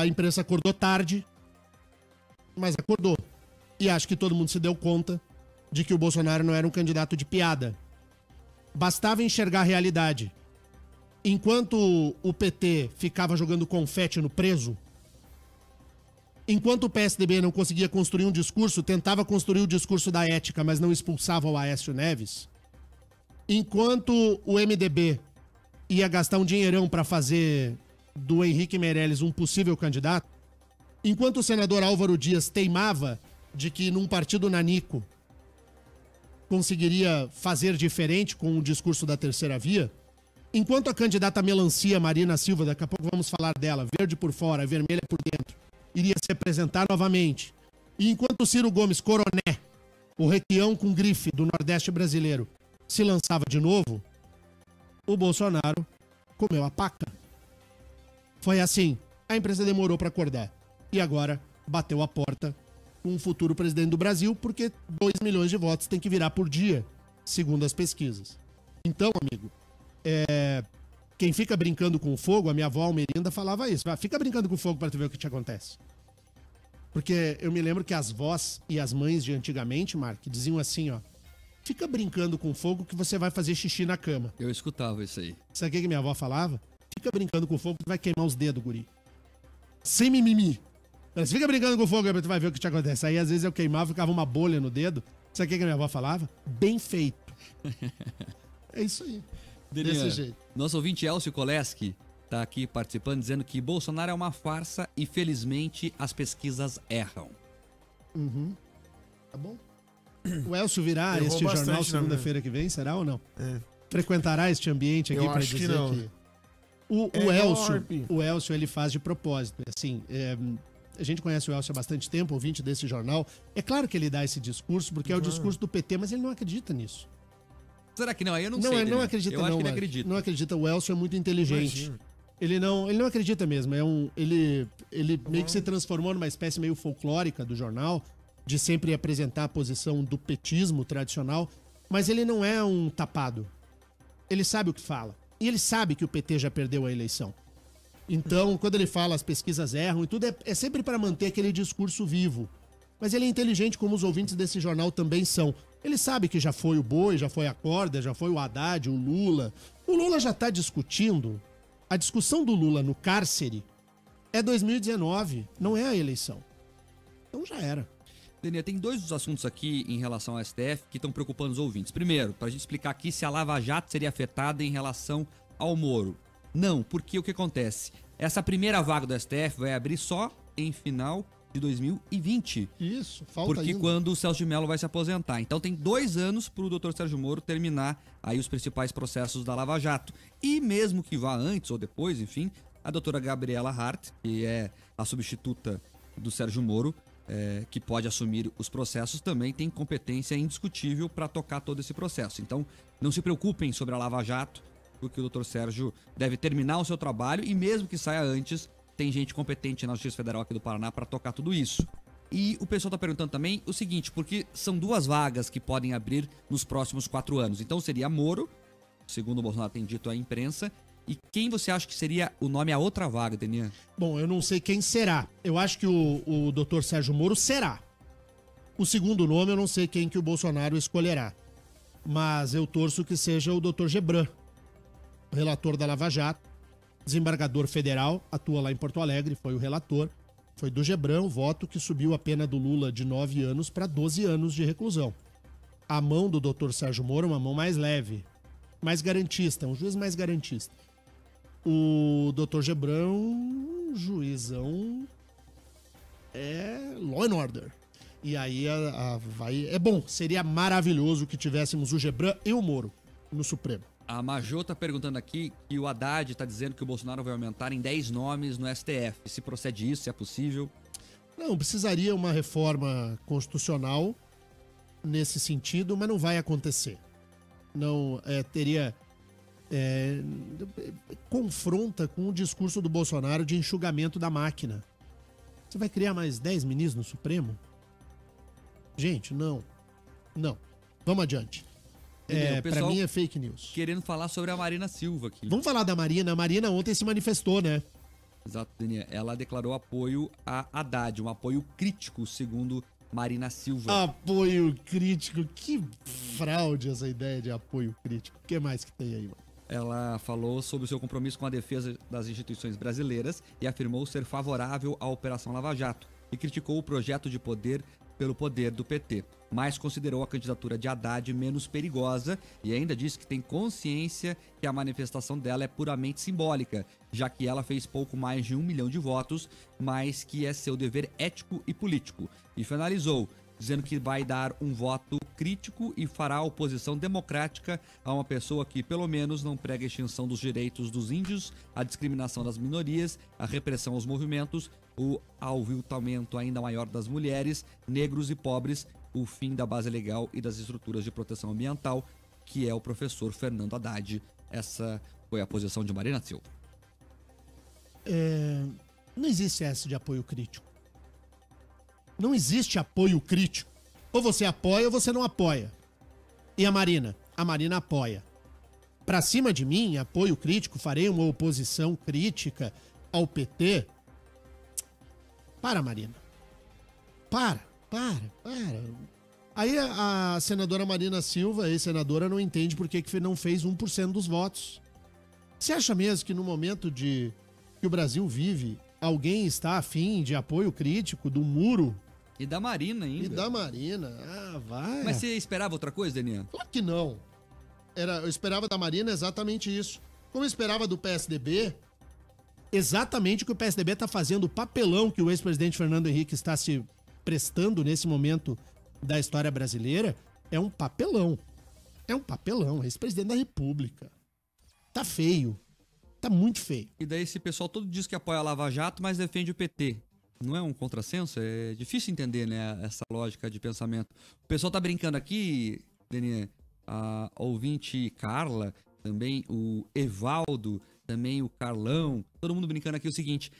[SPEAKER 2] A imprensa acordou tarde, mas acordou. E acho que todo mundo se deu conta de que o Bolsonaro não era um candidato de piada. Bastava enxergar a realidade. enquanto o PT ficava jogando confete no preso, enquanto o PSDB não conseguia construir um discurso, tentava construir o discurso da ética, mas não expulsava o Aécio Neves, enquanto o MDB ia gastar um dinheirão para fazer do Henrique Meirelles um possível candidato, enquanto o senador Álvaro Dias teimava de que num partido nanico conseguiria fazer diferente com o discurso da terceira via, enquanto a candidata melancia Marina Silva, daqui a pouco vamos falar dela, verde por fora, vermelha por dentro, iria se apresentar novamente, e enquanto o Ciro Gomes Coroné, o requião com grife do Nordeste brasileiro, se lançava de novo, o Bolsonaro comeu a paca. Foi assim, a empresa demorou para acordar, e agora bateu a porta com um futuro presidente do Brasil, porque 2 milhões de votos tem que virar por dia, segundo as pesquisas. Então, amigo, quem fica brincando com o fogo, a minha avó Almerinda falava isso, fica brincando com o fogo para tu ver o que te acontece. Porque eu me lembro que as vós e as mães de antigamente, Mark, diziam assim, ó, fica brincando com fogo que você vai fazer xixi na cama.
[SPEAKER 3] Eu escutava isso aí.
[SPEAKER 2] Sabe o que minha avó falava? Fica brincando com fogo que tu vai queimar os dedos, guri. Sem mimimi. Você fica brincando com fogo, tu vai ver o que te acontece. Aí às vezes eu queimava, ficava uma bolha no dedo. Sabe o que minha avó falava? Bem feito. É isso aí. Desse jeito.
[SPEAKER 3] Nosso ouvinte Elcio Koleski tá aqui participando, dizendo que Bolsonaro é uma farsa e felizmente as pesquisas erram.
[SPEAKER 2] Tá bom. O Elcio virá
[SPEAKER 5] Errou
[SPEAKER 2] este jornal
[SPEAKER 5] bastante,
[SPEAKER 2] segunda-feira que vem, será ou não?
[SPEAKER 5] É.
[SPEAKER 2] Frequentará este ambiente aqui
[SPEAKER 5] Eu
[SPEAKER 2] para
[SPEAKER 5] acho que
[SPEAKER 2] dizer
[SPEAKER 5] não.
[SPEAKER 2] que... O Elcio, ele faz de propósito. Assim, a gente conhece o Elcio há bastante tempo, ouvinte desse jornal. É claro que ele dá esse discurso, porque é o discurso do PT, mas ele não acredita nisso.
[SPEAKER 3] Será que não? Eu não sei.
[SPEAKER 2] Não acredita,
[SPEAKER 3] eu
[SPEAKER 2] não.
[SPEAKER 3] acho que ele
[SPEAKER 2] Mark.
[SPEAKER 3] acredita.
[SPEAKER 2] Não acredita. O Elcio é muito inteligente.
[SPEAKER 5] Imagina.
[SPEAKER 2] Ele não acredita mesmo. Ele meio que se transformou numa espécie meio folclórica do jornal, de sempre apresentar a posição do petismo tradicional, mas ele não é um tapado. Ele sabe o que fala. E ele sabe que o PT já perdeu a eleição. Então, quando ele fala as pesquisas erram e tudo, é sempre para manter aquele discurso vivo. Mas ele é inteligente, como os ouvintes desse jornal também são. Ele sabe que já foi o Boi, já foi a corda, já foi o Haddad, o Lula. O Lula já tá discutindo. A discussão do Lula no cárcere é 2019, não é a eleição. Então já era.
[SPEAKER 3] Denia, tem dois dos assuntos aqui em relação ao STF que estão preocupando os ouvintes. Primeiro, para a gente explicar aqui se a Lava Jato seria afetada em relação ao Moro. Não, porque o que acontece? Essa primeira vaga do STF vai abrir só em final de 2020.
[SPEAKER 2] Isso, falta
[SPEAKER 3] Porque
[SPEAKER 2] ainda.
[SPEAKER 3] quando o Celso de Mello vai se aposentar. Então tem 2 anos para o doutor Sérgio Moro terminar aí os principais processos da Lava Jato. E mesmo que vá antes ou depois, enfim, a doutora Gabriela Hart, que é a substituta do Sérgio Moro, que pode assumir os processos, também tem competência indiscutível para tocar todo esse processo. Então, não se preocupem sobre a Lava Jato, porque o Dr. Sérgio deve terminar o seu trabalho e mesmo que saia antes, tem gente competente na Justiça Federal aqui do Paraná para tocar tudo isso. E o pessoal está perguntando também o seguinte, porque são 2 vagas que podem abrir nos próximos 4 anos. Então seria Moro, segundo o Bolsonaro tem dito à imprensa. E quem você acha que seria o nome a outra vaga, Denian?
[SPEAKER 2] Bom, eu não sei quem será. Eu acho que o doutor Sérgio Moro será. O segundo nome eu não sei quem que o Bolsonaro escolherá. Mas eu torço que seja o doutor Gebran, relator da Lava Jato, desembargador federal, atua lá em Porto Alegre, foi o relator. Foi do Gebran o voto que subiu a pena do Lula de 9 anos para 12 anos de reclusão. A mão do doutor Sérgio Moro é uma mão mais leve, mais garantista, um juiz mais garantista. O Dr. Gebran, um juizão, é law and order. E aí é bom, seria maravilhoso que tivéssemos o Gebran e o Moro no Supremo.
[SPEAKER 3] A Majô tá perguntando aqui que o Haddad tá dizendo que o Bolsonaro vai aumentar em 10 nomes no STF. Se procede isso, se é possível?
[SPEAKER 2] Não, precisaria uma reforma constitucional nesse sentido, mas não vai acontecer. Não, confronta com o discurso do Bolsonaro de enxugamento da máquina. Você vai criar mais 10 ministros no Supremo? Gente, não. Não. Vamos adiante. Pra mim é fake news.
[SPEAKER 3] Querendo falar sobre a Marina Silva aqui.
[SPEAKER 2] Vamos falar da Marina. A Marina ontem se manifestou, né?
[SPEAKER 3] Exato, Daniel. Ela declarou apoio a Haddad, um apoio crítico, segundo Marina Silva.
[SPEAKER 2] Apoio crítico. Que fraude essa ideia de apoio crítico. O que mais que tem aí, mano?
[SPEAKER 3] Ela falou sobre o seu compromisso com a defesa das instituições brasileiras e afirmou ser favorável à Operação Lava Jato e criticou o projeto de poder pelo poder do PT, mas considerou a candidatura de Haddad menos perigosa e ainda disse que tem consciência que a manifestação dela é puramente simbólica, já que ela fez pouco mais de 1 milhão de votos, mas que é seu dever ético e político. E finalizou, dizendo que vai dar um voto crítico e fará oposição democrática a uma pessoa que, pelo menos, não prega a extinção dos direitos dos índios, a discriminação das minorias, a repressão aos movimentos, o aviltamento ainda maior das mulheres, negros e pobres, o fim da base legal e das estruturas de proteção ambiental, que é o professor Fernando Haddad. Essa foi a posição de Marina Silva.
[SPEAKER 2] Não existe essa de apoio crítico. Não existe apoio crítico. Ou você apoia ou você não apoia. E a Marina? A Marina apoia. Pra cima de mim, apoio crítico, farei uma oposição crítica ao PT. Para, Marina. Para. Aí a senadora Marina Silva, ex-senadora, não entende por que não fez 1% dos votos. Você acha mesmo que no momento que o Brasil vive, alguém está afim de apoio crítico do muro?
[SPEAKER 3] E da Marina ainda.
[SPEAKER 2] E da Marina. Vai.
[SPEAKER 3] Mas você esperava outra coisa, Daniel?
[SPEAKER 2] Claro que não. Eu esperava da Marina exatamente isso. Como eu esperava do PSDB, exatamente o que o PSDB está fazendo, o papelão que o ex-presidente Fernando Henrique está se prestando nesse momento da história brasileira, é um papelão. É um papelão. Ex-presidente da República. Tá feio. Tá muito feio.
[SPEAKER 3] E daí esse pessoal todo diz que apoia a Lava Jato, mas defende o PT. Não é um contrassenso? É difícil entender, né, essa lógica de pensamento. O pessoal tá brincando aqui, Daniel, a ouvinte Carla, também o Evaldo, também o Carlão, todo mundo brincando aqui o seguinte: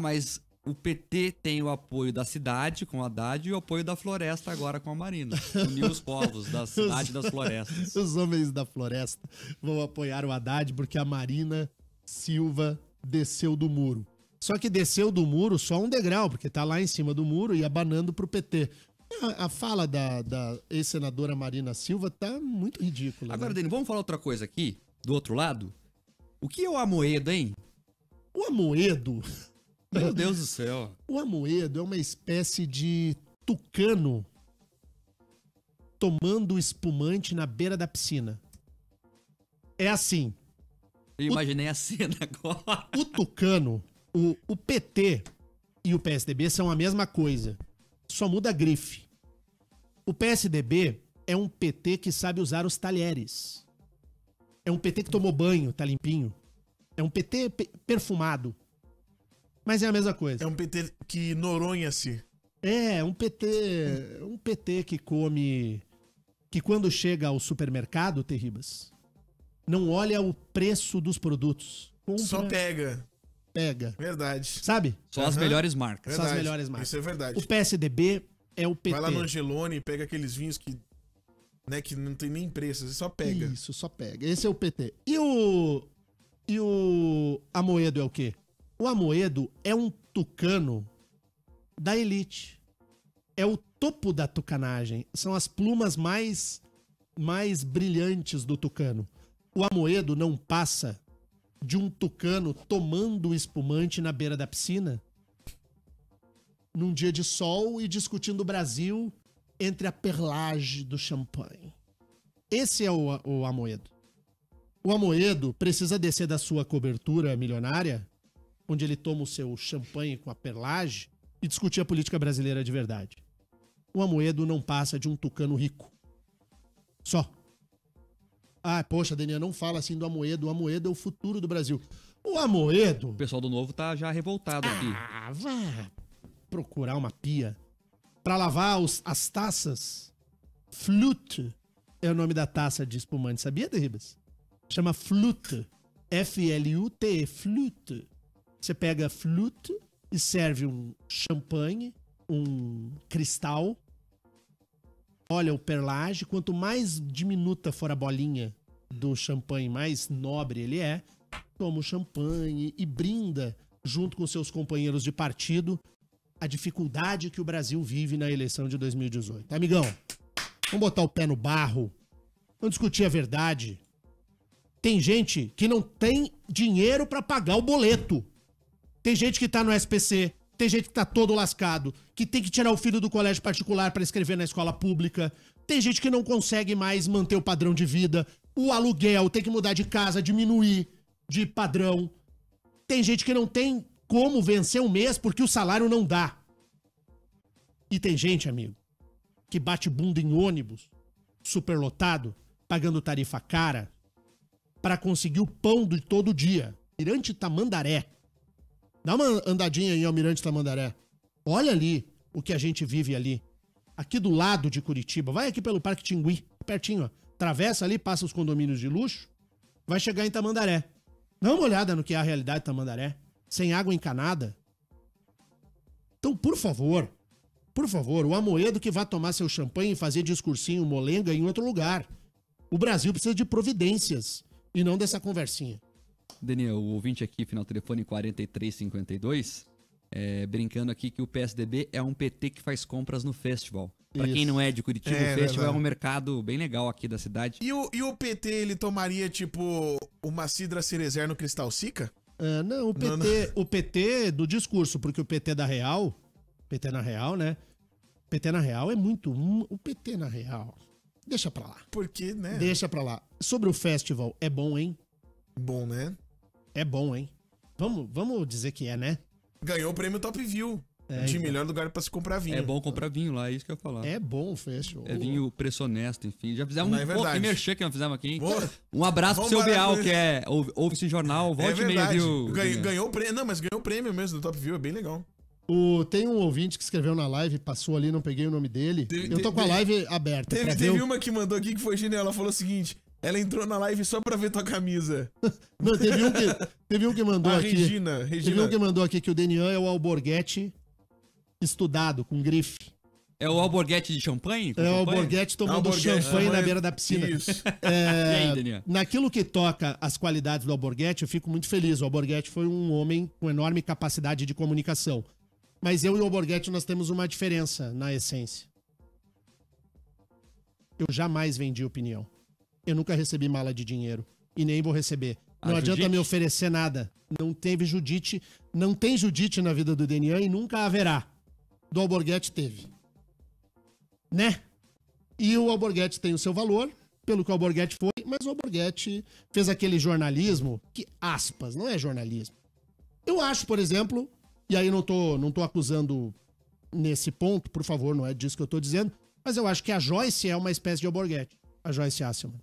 [SPEAKER 3] mas o PT tem o apoio da cidade com a Haddad e o apoio da floresta agora com a Marina. Uniu os povos da cidade e das florestas.
[SPEAKER 2] Os homens da floresta vão apoiar o Haddad porque a Marina Silva desceu do muro. Só que desceu do muro só um degrau, porque tá lá em cima do muro e abanando pro PT. A fala da ex-senadora Marina Silva tá muito ridícula.
[SPEAKER 3] Agora,
[SPEAKER 2] né?
[SPEAKER 3] Dani, vamos falar outra coisa aqui, do outro lado? O que é o Amoedo, hein?
[SPEAKER 2] O Amoedo...
[SPEAKER 3] Meu Deus do céu.
[SPEAKER 2] O Amoedo é uma espécie de tucano tomando espumante na beira da piscina. É assim.
[SPEAKER 3] Eu imaginei a cena agora.
[SPEAKER 2] O tucano, o PT e o PSDB são a mesma coisa. Só muda a grife. O PSDB é um PT que sabe usar os talheres. É um PT que tomou banho, tá limpinho. É um PT perfumado. Mas é a mesma coisa.
[SPEAKER 5] É um PT que noronha-se.
[SPEAKER 2] É um PT que come... Que quando chega ao supermercado, Terribas, não olha o preço dos produtos. Compra,
[SPEAKER 5] Só pega.
[SPEAKER 2] Pega.
[SPEAKER 5] Verdade.
[SPEAKER 2] Sabe?
[SPEAKER 3] Só as melhores marcas.
[SPEAKER 2] Só as melhores marcas.
[SPEAKER 5] Isso é verdade.
[SPEAKER 2] O PSDB é o PT.
[SPEAKER 5] Vai lá no Angelone e pega aqueles vinhos que não tem nem preço, você só pega.
[SPEAKER 2] Isso, só pega. Esse é o PT. E o Amoedo é o quê? O Amoedo é um tucano da elite. É o topo da tucanagem. São as plumas mais brilhantes do tucano. O Amoedo não passa de um tucano tomando espumante na beira da piscina num dia de sol e discutindo o Brasil entre a perlage do champanhe. Esse é o Amoedo. O Amoedo precisa descer da sua cobertura milionária, onde ele toma o seu champanhe com a perlage, e discutir a política brasileira de verdade. O Amoedo não passa de um tucano rico. Só. Poxa, Daniel, não fala assim do Amoedo. O Amoedo é o futuro do Brasil. O Amoedo...
[SPEAKER 3] O pessoal do Novo tá já revoltado aqui.
[SPEAKER 2] Vá procurar uma pia pra lavar as taças. Flute é o nome da taça de espumante, sabia, Derribas? Chama flute. F-L-U-T-E, flute. Você pega a flute e serve um champanhe, um cristal. Olha o perlage. Quanto mais diminuta for a bolinha do champanhe, mais nobre ele é. Toma o champanhe e brinda, junto com seus companheiros de partido, a dificuldade que o Brasil vive na eleição de 2018. Amigão, vamos botar o pé no barro. Vamos discutir a verdade. Tem gente que não tem dinheiro pra pagar o boleto. Tem gente que tá no SPC, tem gente que tá todo lascado, que tem que tirar o filho do colégio particular pra escrever na escola pública. Tem gente que não consegue mais manter o padrão de vida. O aluguel tem que mudar de casa, diminuir de padrão. Tem gente que não tem como vencer um mês porque o salário não dá. E tem gente, amigo, que bate bunda em ônibus, superlotado, pagando tarifa cara, para conseguir o pão de todo dia. Mirante Tamandaré. Dá uma andadinha em Almirante Tamandaré. Olha ali o que a gente vive ali. Aqui do lado de Curitiba. Vai aqui pelo Parque Tingui, pertinho, ó. Atravessa ali, passa os condomínios de luxo, vai chegar em Tamandaré. Dá uma olhada no que é a realidade de Tamandaré. Sem água encanada. Então, por favor, o Amoedo que vai tomar seu champanhe e fazer discursinho molenga em outro lugar. O Brasil precisa de providências e não dessa conversinha.
[SPEAKER 3] Daniel, o ouvinte aqui, final telefone 4352, brincando aqui que o PSDB é um PT que faz compras no festival. Pra quem não é de Curitiba, o festival é um mercado bem legal aqui da cidade.
[SPEAKER 5] E o PT, ele tomaria, tipo, uma cidra cerezer no Cristal Sica?
[SPEAKER 2] Não, o PT do discurso, porque o PT da Real, PT na Real, né? PT na Real é muito... O PT na Real... Deixa pra lá.
[SPEAKER 5] Porque, né?
[SPEAKER 2] Deixa pra lá. Sobre o festival, é bom, hein?
[SPEAKER 5] Bom, né?
[SPEAKER 2] É bom, hein? Vamos dizer que é, né?
[SPEAKER 5] Ganhou o prêmio Top View. De melhor lugar pra se comprar vinho.
[SPEAKER 3] É bom comprar vinho lá, é isso que eu ia falar.
[SPEAKER 2] É bom o festival.
[SPEAKER 3] É vinho preço honesto, enfim. Já fizemos que merchan que nós fizemos aqui, hein?
[SPEAKER 5] Boa.
[SPEAKER 3] Um abraço pro seu Beal, que ouve esse jornal, volte e meia, viu?
[SPEAKER 5] Ganhou o prêmio. Não, mas ganhou o prêmio mesmo do Top View, é bem legal.
[SPEAKER 2] Tem um ouvinte que escreveu na live, passou ali, não peguei o nome dele. Eu tô com a live aberta.
[SPEAKER 5] Teve uma que mandou aqui que foi genial. Ela falou o seguinte: ela entrou na live só pra ver tua camisa.
[SPEAKER 2] Não, teve um que mandou aqui.
[SPEAKER 5] Regina.
[SPEAKER 2] Teve um que mandou aqui que o Denian é o Alborguete estudado, com grife.
[SPEAKER 3] É o Alborguete de champanhe?
[SPEAKER 2] É o Alborguete tomando champanhe na beira da piscina.
[SPEAKER 5] Isso.
[SPEAKER 3] E aí, Daniel?
[SPEAKER 2] Naquilo que toca as qualidades do Alborguete, eu fico muito feliz. O Alborguete foi um homem com enorme capacidade de comunicação. Mas eu e o Alborguete, nós temos uma diferença na essência. Eu jamais vendi opinião. Eu nunca recebi mala de dinheiro. E nem vou receber. Não adianta me oferecer nada. Não teve Judite. Não tem Judite na vida do Denian e nunca haverá. Do Alborguete teve. Né? E o Alborguete tem o seu valor, pelo que o Alborguete foi, mas o Alborguete fez aquele jornalismo que, aspas, não é jornalismo. Eu acho, por exemplo... E aí não tô acusando nesse ponto, por favor, não é disso que eu tô dizendo, mas eu acho que a Joyce é uma espécie de Alborguete, a Joyce Asselman,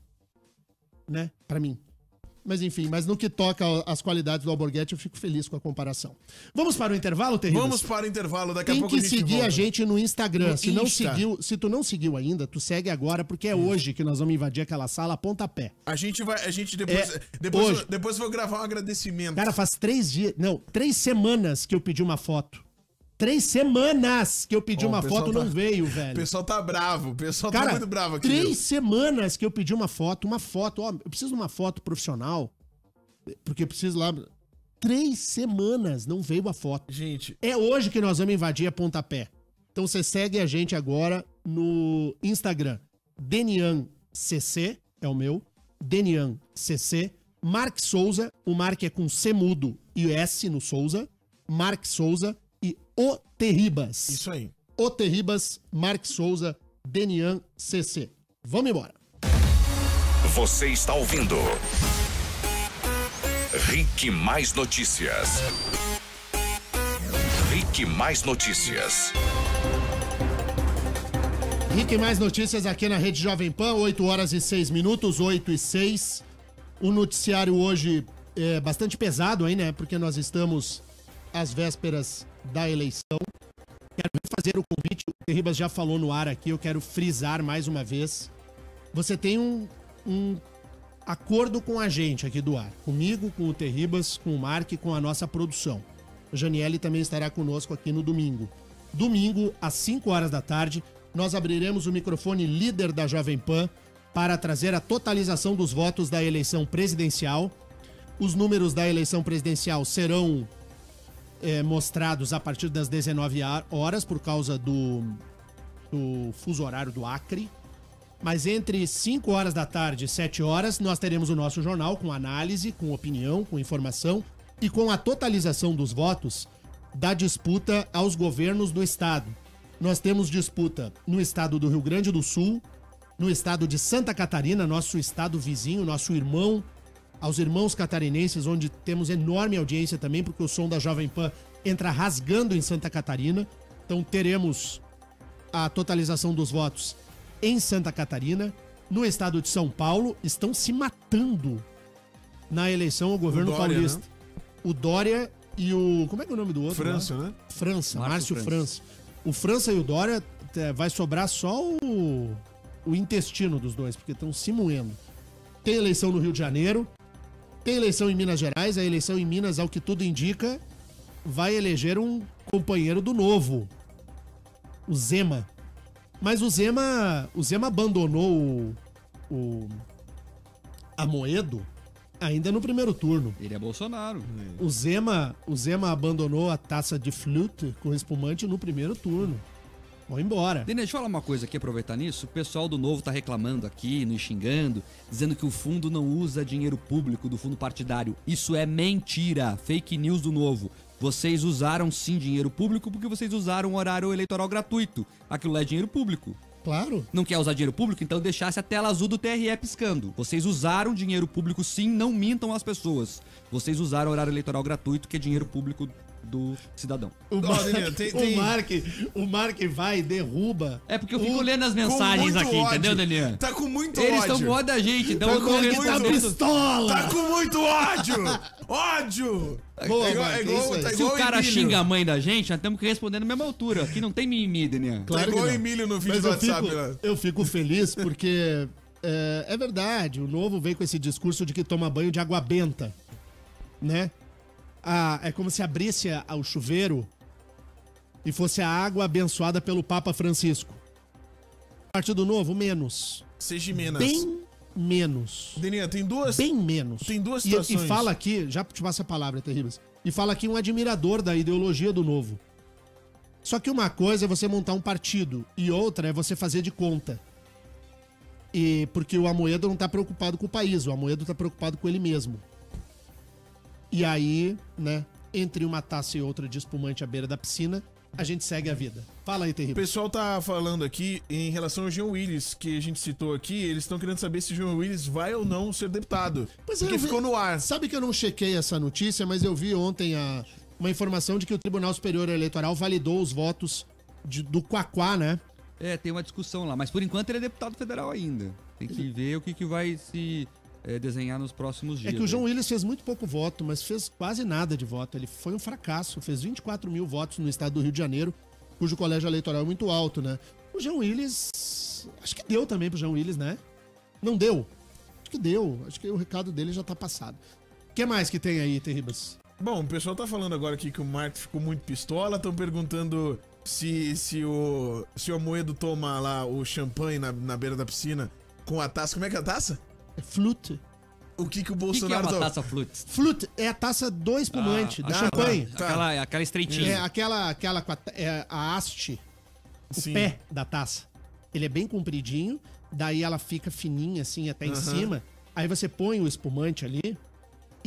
[SPEAKER 2] né? Pra mim. Mas enfim, mas no que toca as qualidades do Alborguete, eu fico feliz com a comparação. Vamos para o intervalo, Terrível?
[SPEAKER 5] Vamos para o intervalo, daqui a pouco
[SPEAKER 2] a gente volta. Tem que seguir a gente no Instagram.
[SPEAKER 5] No
[SPEAKER 2] se tu não seguiu ainda, tu segue agora, porque é hoje que nós vamos invadir aquela sala a pontapé.
[SPEAKER 5] Depois vou gravar um agradecimento.
[SPEAKER 2] Cara, faz 3 semanas que eu pedi uma foto. 3 semanas que eu pedi uma foto, não veio, velho.
[SPEAKER 5] O pessoal tá bravo, o pessoal tá muito bravo aqui.
[SPEAKER 2] 3 semanas que eu pedi uma foto, eu preciso de uma foto profissional, porque eu preciso lá... 3 semanas não veio a foto.
[SPEAKER 5] Gente...
[SPEAKER 2] É hoje que nós vamos invadir a pontapé. Então você segue a gente agora no Instagram. DenianCC, é o meu. DenianCC. Mark Souza, o Mark é com C mudo e S no Souza. Mark Souza. E O Terribas.
[SPEAKER 5] Isso aí.
[SPEAKER 2] O Terribas, Mark Souza, Denian CC. Vamos embora.
[SPEAKER 1] Você está ouvindo Rick Mais Notícias. Rick Mais Notícias.
[SPEAKER 2] Rick Mais Notícias aqui na Rede Jovem Pan, 8h06, 8h06. O noticiário hoje é bastante pesado aí, né? Porque nós estamos às vésperas da eleição. Quero fazer o convite, o Terribas já falou no ar aqui, eu quero frisar mais uma vez. Você tem um acordo com a gente aqui do ar. Comigo, com o Terribas, com o Mark e com a nossa produção. O Janiele também estará conosco aqui no domingo. Domingo, às 5 horas da tarde, nós abriremos o microfone líder da Jovem Pan para trazer a totalização dos votos da eleição presidencial. Os números da eleição presidencial serão mostrados a partir das 19 horas por causa do fuso horário do Acre. Mas entre 5 horas da tarde e 7 horas, nós teremos o nosso jornal com análise, com opinião, com informação e com a totalização dos votos da disputa aos governos do estado. Nós temos disputa no estado do Rio Grande do Sul, no estado de Santa Catarina, nosso estado vizinho, nosso irmão, aos irmãos catarinenses, onde temos enorme audiência também, porque o som da Jovem Pan entra rasgando em Santa Catarina. Então teremos a totalização dos votos em Santa Catarina. No estado de São Paulo, estão se matando na eleição ao governo
[SPEAKER 5] Dória,
[SPEAKER 2] paulista.
[SPEAKER 5] né?
[SPEAKER 2] O Dória e o... Como é que é o nome do outro?
[SPEAKER 5] França,
[SPEAKER 2] lá?
[SPEAKER 5] né?
[SPEAKER 2] França,
[SPEAKER 3] Márcio
[SPEAKER 2] Márcio França. O França e o Dória vai sobrar só o intestino dos dois, porque estão se moendo. Tem eleição no Rio de Janeiro, tem eleição em Minas Gerais. A eleição em Minas, ao que tudo indica, vai eleger um companheiro do Novo, o Zema. Mas o Zema abandonou o Amoedo ainda no primeiro turno.
[SPEAKER 3] Ele é Bolsonaro.
[SPEAKER 2] O Zema abandonou a taça de flute com espumante no primeiro turno. Vão embora.
[SPEAKER 3] Denê, deixa eu falar uma coisa aqui, aproveitar nisso. O pessoal do Novo tá reclamando aqui, nos xingando, dizendo que o fundo não usa dinheiro público do fundo partidário. Isso é mentira. Fake news do Novo. Vocês usaram sim dinheiro público porque vocês usaram o horário eleitoral gratuito. Aquilo é dinheiro público.
[SPEAKER 2] Claro.
[SPEAKER 3] Não quer usar dinheiro público? Então deixasse a tela azul do TRE piscando. Vocês usaram dinheiro público sim, não mintam as pessoas. Vocês usaram horário eleitoral gratuito, que é dinheiro público do cidadão.
[SPEAKER 2] O Mark vai e derruba.
[SPEAKER 3] É porque eu fico lendo as mensagens
[SPEAKER 5] muito
[SPEAKER 3] aqui,
[SPEAKER 5] ódio.
[SPEAKER 3] entendeu, Daniel?
[SPEAKER 5] Tá com muito
[SPEAKER 3] Eles
[SPEAKER 5] ódio.
[SPEAKER 3] estão com ódio da gente, então
[SPEAKER 5] Tá
[SPEAKER 3] eu
[SPEAKER 5] com
[SPEAKER 3] tô
[SPEAKER 5] muito
[SPEAKER 3] respondendo.
[SPEAKER 2] pistola!
[SPEAKER 5] Tá com muito ódio! Ódio!
[SPEAKER 2] Boa,
[SPEAKER 5] É igual-
[SPEAKER 2] Mark,
[SPEAKER 5] é igual-
[SPEAKER 2] isso aí.
[SPEAKER 5] tá
[SPEAKER 3] Se
[SPEAKER 5] igual
[SPEAKER 3] o cara
[SPEAKER 5] Emílio.
[SPEAKER 3] xinga a mãe da gente, nós temos que responder na mesma altura. Aqui não tem mimimi, Daniel.
[SPEAKER 2] Claro
[SPEAKER 5] Tá igual
[SPEAKER 2] que
[SPEAKER 5] o
[SPEAKER 2] não.
[SPEAKER 5] Emílio no vídeo
[SPEAKER 2] Mas
[SPEAKER 5] do WhatsApp. lá.
[SPEAKER 2] eu fico feliz porque é verdade, o Novo veio com esse discurso de que toma banho de água benta, né? É como se abrisse o chuveiro e fosse a água abençoada pelo Papa Francisco. Partido Novo, menos.
[SPEAKER 5] Seja Minas.
[SPEAKER 2] Bem menos.
[SPEAKER 5] Deninha, tem duas
[SPEAKER 2] E
[SPEAKER 5] situações.
[SPEAKER 2] fala aqui, já te passo a palavra, Terríveis, e fala aqui um admirador da ideologia do Novo. Só que uma coisa é você montar um partido e outra é você fazer de conta. E porque o Amoedo não tá preocupado com o país, o Amoedo tá preocupado com ele mesmo. E aí, né, entre uma taça e outra de espumante à beira da piscina, a gente segue a vida. Fala aí,
[SPEAKER 5] O
[SPEAKER 2] Terríveis.
[SPEAKER 5] pessoal tá falando aqui em relação ao Jean Willis, que a gente citou aqui. Eles estão querendo saber se o Jean Willis vai ou não ser deputado.
[SPEAKER 2] Pois é,
[SPEAKER 5] porque
[SPEAKER 2] eu vi-
[SPEAKER 5] ficou no ar.
[SPEAKER 2] Sabe que eu não chequei essa notícia, mas eu vi ontem uma informação de que o Tribunal Superior Eleitoral validou os votos do Quaquá, né?
[SPEAKER 3] É, tem uma discussão lá, mas por enquanto ele é deputado federal ainda. Tem que ver o que vai se desenhar nos próximos dias.
[SPEAKER 2] É que o João
[SPEAKER 3] aí.
[SPEAKER 2] Willis fez muito pouco voto, mas fez quase nada de voto. Ele foi um fracasso, fez 24 mil votos no estado do Rio de Janeiro, cujo colégio eleitoral é muito alto, né? O João Willis, acho que deu também pro João Willis, né? Não deu? Acho que deu, acho que o recado dele já tá passado. O que mais que tem aí, Terribas?
[SPEAKER 5] Bom, o pessoal tá falando agora aqui que o Mark ficou muito pistola. Estão perguntando se o Amoedo toma lá o champanhe na beira da piscina com a taça. Como é que é a taça?
[SPEAKER 2] É flute.
[SPEAKER 5] O que o
[SPEAKER 3] O que é
[SPEAKER 5] Bolsonaro
[SPEAKER 3] uma taça flute?
[SPEAKER 2] Flute é a taça do espumante, da
[SPEAKER 3] Ah,
[SPEAKER 2] champanhe.
[SPEAKER 5] tá.
[SPEAKER 3] Aquela estreitinha.
[SPEAKER 2] É aquela com a haste, o
[SPEAKER 5] Sim.
[SPEAKER 2] pé da taça. Ele é bem compridinho, daí ela fica fininha assim até em cima. Aí você põe o espumante ali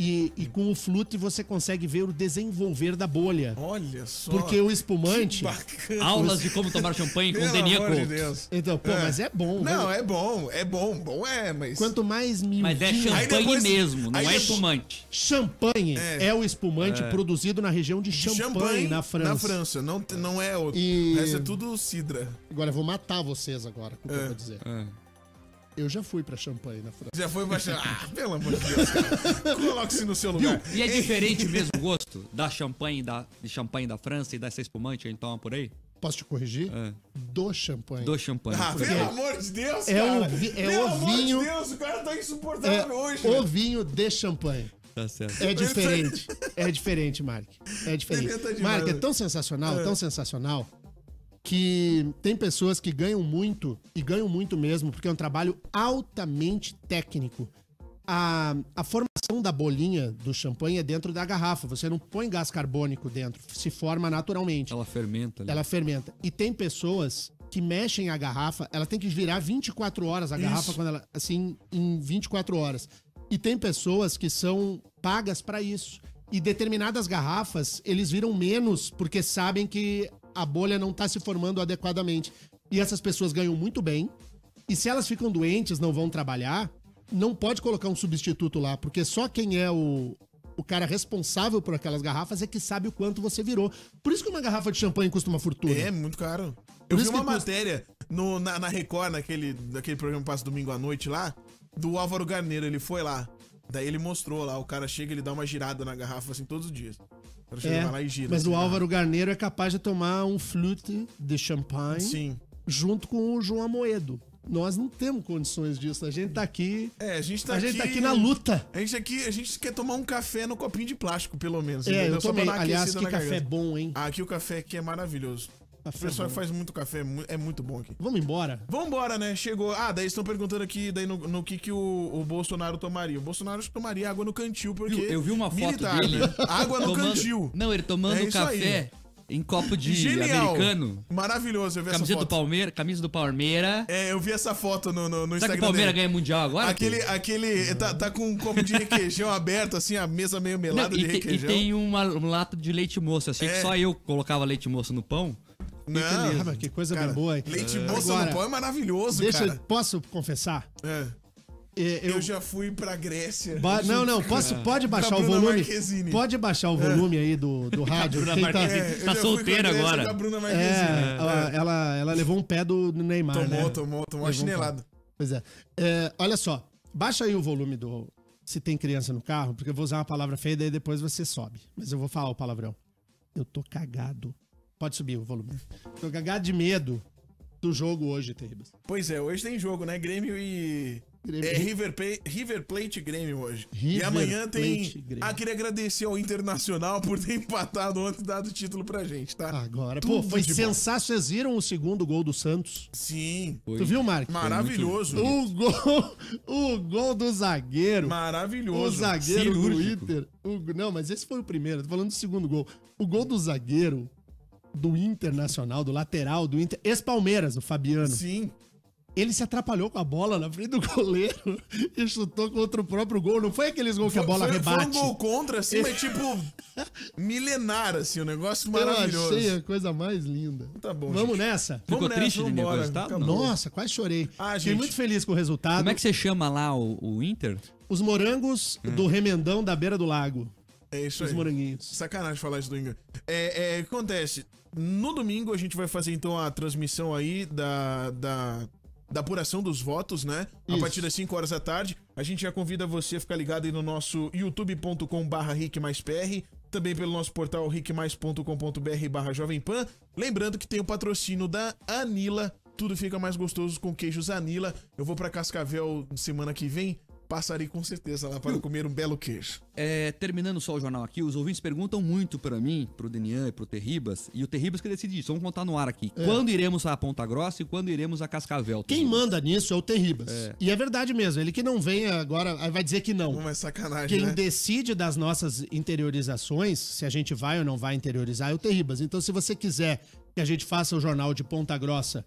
[SPEAKER 2] e com o flute você consegue ver o desenvolver da bolha.
[SPEAKER 5] Olha só.
[SPEAKER 2] Porque o espumante...
[SPEAKER 5] Bacana.
[SPEAKER 3] Aulas de como tomar champanhe com
[SPEAKER 5] Pelo
[SPEAKER 3] Denia
[SPEAKER 5] amor de
[SPEAKER 3] Couto.
[SPEAKER 5] Deus.
[SPEAKER 2] Então, pô, mas é bom.
[SPEAKER 5] Não,
[SPEAKER 2] né?
[SPEAKER 5] é bom. É bom. Bom é, mas...
[SPEAKER 2] Quanto mais miudinho...
[SPEAKER 3] Mas é
[SPEAKER 5] Aí
[SPEAKER 3] champanhe
[SPEAKER 5] depois-
[SPEAKER 3] mesmo, não
[SPEAKER 5] aí
[SPEAKER 3] é
[SPEAKER 5] depois-
[SPEAKER 3] espumante.
[SPEAKER 2] Champanhe
[SPEAKER 5] É.
[SPEAKER 2] é o espumante produzido na região de Champagne, na França.
[SPEAKER 5] Na França. Não é outro.
[SPEAKER 2] E-
[SPEAKER 5] O resto é tudo cidra.
[SPEAKER 2] Agora eu vou matar vocês agora, com o que eu vou dizer.
[SPEAKER 3] É.
[SPEAKER 2] Eu já fui pra Champagne, na França.
[SPEAKER 5] Já foi baixar. Ah, pelo amor de Deus, cara. Coloque-se no seu lugar.
[SPEAKER 3] E é diferente mesmo o gosto de champanhe da França e dessa espumante que a gente toma por aí?
[SPEAKER 2] Posso te corrigir?
[SPEAKER 3] É.
[SPEAKER 2] Do champanhe.
[SPEAKER 3] Do champanhe.
[SPEAKER 5] Ah, pelo amor de Deus,
[SPEAKER 2] É
[SPEAKER 5] cara.
[SPEAKER 2] o
[SPEAKER 5] Pelo amor
[SPEAKER 2] vinho-
[SPEAKER 5] de Deus, o cara tá
[SPEAKER 2] É
[SPEAKER 5] insuportável hoje.
[SPEAKER 2] o vinho de champanhe.
[SPEAKER 3] Tá certo.
[SPEAKER 2] É diferente. É diferente, Mark. É diferente.
[SPEAKER 5] Ele tá demais.
[SPEAKER 2] Mark, é tão sensacional, que tem pessoas que ganham muito, e ganham muito mesmo, porque é um trabalho altamente técnico. A formação da bolinha do champanhe é dentro da garrafa. Você não põe gás carbônico dentro, se forma naturalmente.
[SPEAKER 3] Ela fermenta ali.
[SPEAKER 2] Ela fermenta. E tem pessoas que mexem a garrafa, ela tem que virar 24 horas a garrafa, quando ela, assim, em 24 horas. E tem pessoas que são pagas pra isso. E determinadas garrafas, eles viram menos porque sabem que a bolha não tá se formando adequadamente. E essas pessoas ganham muito bem. E se elas ficam doentes, não vão trabalhar, não pode colocar um substituto lá, porque só quem é o cara responsável por aquelas garrafas é que sabe o quanto você virou. Por isso que uma garrafa de champanhe custa uma fortuna.
[SPEAKER 5] É, muito caro.
[SPEAKER 2] Por
[SPEAKER 5] Eu vi
[SPEAKER 2] isso
[SPEAKER 5] uma
[SPEAKER 2] que
[SPEAKER 5] matéria na Record, naquele programa que passa domingo à noite lá, do Álvaro Garneiro, ele foi lá. Daí ele mostrou lá, o cara chega, ele dá uma girada na garrafa assim todos os dias. O cara chega lá e gira.
[SPEAKER 2] Mas
[SPEAKER 5] assim,
[SPEAKER 2] o Álvaro Garneiro é capaz de tomar um flute de champanhe junto com o João Amoedo. Nós não temos condições disso. A gente tá aqui.
[SPEAKER 5] A gente tá
[SPEAKER 2] aqui na luta.
[SPEAKER 5] A gente quer tomar um café no copinho de plástico, pelo menos.
[SPEAKER 2] Eu tomei. Aliás, que café bom, hein?
[SPEAKER 5] Aqui o café aqui é maravilhoso. O pessoal faz muito café, é muito bom aqui.
[SPEAKER 2] Vamos embora?
[SPEAKER 5] Vambora, né? Chegou. Daí estão perguntando aqui daí no que o Bolsonaro tomaria. O Bolsonaro tomaria água no cantil, porque.
[SPEAKER 3] Eu vi uma foto
[SPEAKER 5] militar,
[SPEAKER 3] dele.
[SPEAKER 5] Né? Água no cantil.
[SPEAKER 3] Não, ele tomando café em copo de americano.
[SPEAKER 5] Maravilhoso, eu vi essa foto.
[SPEAKER 3] Camisa do Palmeiras.
[SPEAKER 5] Eu vi essa foto no Instagram.
[SPEAKER 3] Será que o Palmeiras ganha mundial agora?
[SPEAKER 5] Aquele tá com um copo de requeijão aberto, assim, a mesa meio melada de requeijão.
[SPEAKER 3] E tem um lata de leite moço. Achei que só eu colocava leite moço no pão.
[SPEAKER 5] Não,
[SPEAKER 2] que coisa bem boa, hein?
[SPEAKER 5] Leite moço no pão é maravilhoso, cara.
[SPEAKER 2] Posso confessar?
[SPEAKER 5] Eu já fui pra Grécia.
[SPEAKER 2] Pode baixar o volume. Pode baixar o volume aí do rádio.
[SPEAKER 3] Tá solteira agora.
[SPEAKER 2] Ela levou um pé do Neymar,
[SPEAKER 5] Tomou uma chinelada.
[SPEAKER 2] Pois é. Olha só, baixa aí o volume do Se Tem Criança no Carro, porque eu vou usar uma palavra feia, daí depois você sobe. Mas eu vou falar o palavrão. Eu tô cagado. Pode subir o volume. Tô cagado de medo do jogo hoje, Terribas.
[SPEAKER 5] Pois é, hoje tem jogo, né? Grêmio e... River Plate e Grêmio hoje.
[SPEAKER 2] River
[SPEAKER 5] e amanhã tem...
[SPEAKER 2] Plate,
[SPEAKER 5] queria agradecer ao Internacional por ter empatado ontem e dado o título pra gente, tá?
[SPEAKER 2] Agora, foi sensacional. Vocês viram o segundo gol do Santos?
[SPEAKER 5] Sim.
[SPEAKER 2] Tu viu, Mark?
[SPEAKER 5] Maravilhoso.
[SPEAKER 2] O gol do zagueiro.
[SPEAKER 5] Maravilhoso.
[SPEAKER 2] O zagueiro do Inter. Não, mas esse foi o primeiro. Tô falando do segundo gol. O gol do zagueiro do Internacional, do lateral do Inter, ex-Palmeiras, o Fabiano.
[SPEAKER 5] Sim.
[SPEAKER 2] Ele se atrapalhou com a bola na frente do goleiro e chutou contra o próprio gol. Não foi aqueles gols que a bola rebate.
[SPEAKER 5] Foi um gol contra, assim, mas tipo milenar, assim, um negócio maravilhoso.
[SPEAKER 2] Eu achei a coisa mais linda.
[SPEAKER 5] Tá bom,
[SPEAKER 2] Vamos
[SPEAKER 5] gente.
[SPEAKER 2] nessa?
[SPEAKER 3] Ficou triste
[SPEAKER 5] vamos
[SPEAKER 3] de
[SPEAKER 5] embora.
[SPEAKER 3] resultado?
[SPEAKER 2] Nossa, quase chorei. Fiquei muito feliz com o resultado.
[SPEAKER 3] Como é que você chama lá o Inter?
[SPEAKER 2] Os morangos do remendão da beira do lago.
[SPEAKER 5] É isso aí.
[SPEAKER 2] Os moranguinhos.
[SPEAKER 5] Sacanagem falar isso do Inter. Acontece. No domingo a gente vai fazer então a transmissão aí da apuração dos votos, né?
[SPEAKER 2] Isso.
[SPEAKER 5] A partir das 5 horas da tarde. A gente já convida você a ficar ligado aí no nosso youtube.com/rickmaispr, também pelo nosso portal rickmais.com.br/Jovem Pan. Lembrando que tem o patrocínio da Anila. Tudo fica mais gostoso com queijos Anila. Eu vou pra Cascavel semana que vem. Passarei com certeza lá para comer um belo queijo.
[SPEAKER 3] Terminando só o jornal aqui, os ouvintes perguntam muito para mim, pro Denian e pro Terribas, e o Terribas que decide isso. Vamos contar no ar aqui. Quando iremos a Ponta Grossa e quando iremos a Cascavel?
[SPEAKER 2] Quem manda nisso é o Terribas. E é verdade mesmo. Ele que não vem agora, vai dizer que não.
[SPEAKER 5] Não é sacanagem,
[SPEAKER 2] Quem
[SPEAKER 5] né?
[SPEAKER 2] decide das nossas interiorizações, se a gente vai ou não vai interiorizar, é o Terribas. Então, se você quiser que a gente faça o jornal de Ponta Grossa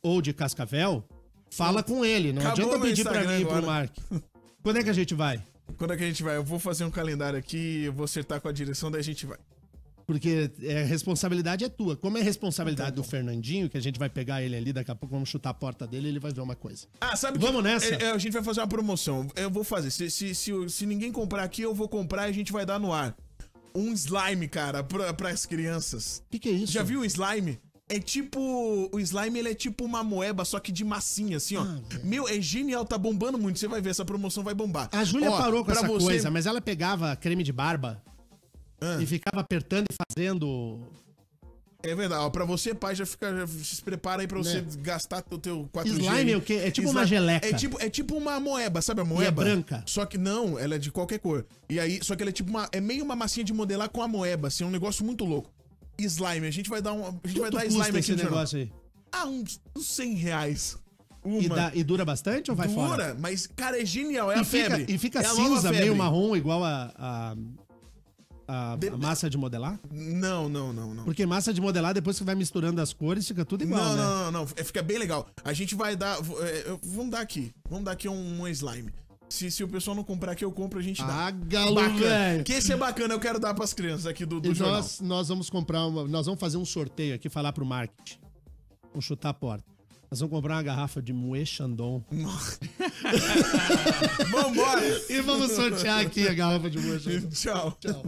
[SPEAKER 2] ou de Cascavel, fala com ele. Não
[SPEAKER 5] Acabou
[SPEAKER 2] adianta
[SPEAKER 5] meu
[SPEAKER 2] pedir pra
[SPEAKER 5] Instagram
[SPEAKER 2] mim e pro
[SPEAKER 5] agora.
[SPEAKER 2] Mark. Quando é que a gente vai?
[SPEAKER 5] Quando é que a gente vai? Eu vou fazer um calendário aqui, eu vou acertar com a direção, daí a gente vai.
[SPEAKER 2] Porque a responsabilidade é tua. Como é responsabilidade do Fernandinho, que a gente vai pegar ele ali, daqui a pouco vamos chutar a porta dele e ele vai ver uma coisa.
[SPEAKER 5] Sabe
[SPEAKER 2] Vamos nessa?
[SPEAKER 5] A gente vai fazer uma promoção. Eu vou fazer. Se ninguém comprar aqui, eu vou comprar e a gente vai dar no ar. Um slime, cara, pras crianças.
[SPEAKER 2] O que é isso?
[SPEAKER 5] Já viu o slime? O slime, ele é tipo uma moeba, só que de massinha, assim, ó. Meu, é genial, tá bombando muito. Você vai ver, essa promoção vai bombar.
[SPEAKER 2] A Júlia parou com essa
[SPEAKER 5] você...
[SPEAKER 2] coisa, mas ela pegava creme de barba e ficava apertando e fazendo...
[SPEAKER 5] É verdade, ó, pra você, pai, já se prepara aí pra você gastar o teu 4G.
[SPEAKER 2] Slime é o quê? É tipo uma geleca.
[SPEAKER 5] É tipo uma moeba, sabe a moeba?
[SPEAKER 2] E é branca.
[SPEAKER 5] Só que não, ela é de qualquer cor. E aí, só que ela é tipo é meio uma massinha de modelar com a moeba, assim, um negócio muito louco. Slime, a gente vai dar slime aqui
[SPEAKER 2] esse negócio aí?
[SPEAKER 5] Uns R$100.
[SPEAKER 2] E dura bastante ou vai fora?
[SPEAKER 5] Dura, mas, cara, é genial, é a febre.
[SPEAKER 2] E fica
[SPEAKER 5] é
[SPEAKER 2] cinza, meio marrom, igual a a massa de modelar?
[SPEAKER 5] Não.
[SPEAKER 2] Porque massa de modelar, depois que vai misturando as cores, fica tudo igual, né?
[SPEAKER 5] Não. Fica bem legal. A gente vai dar... Vamos dar aqui um slime. Se o pessoal não comprar aqui, eu compro, a gente dá.
[SPEAKER 2] Ah, galo, velho.
[SPEAKER 5] Que esse é bacana, eu quero dar pras crianças aqui do
[SPEAKER 2] E
[SPEAKER 5] jornal.
[SPEAKER 2] nós vamos comprar nós vamos fazer um sorteio aqui, falar pro marketing. Vamos chutar a porta. Nós vamos comprar uma garrafa de Moët Chandon.
[SPEAKER 5] Vambora!
[SPEAKER 2] E vamos sortear aqui a garrafa de Moët Chandon.
[SPEAKER 5] Tchau.
[SPEAKER 2] Tchau.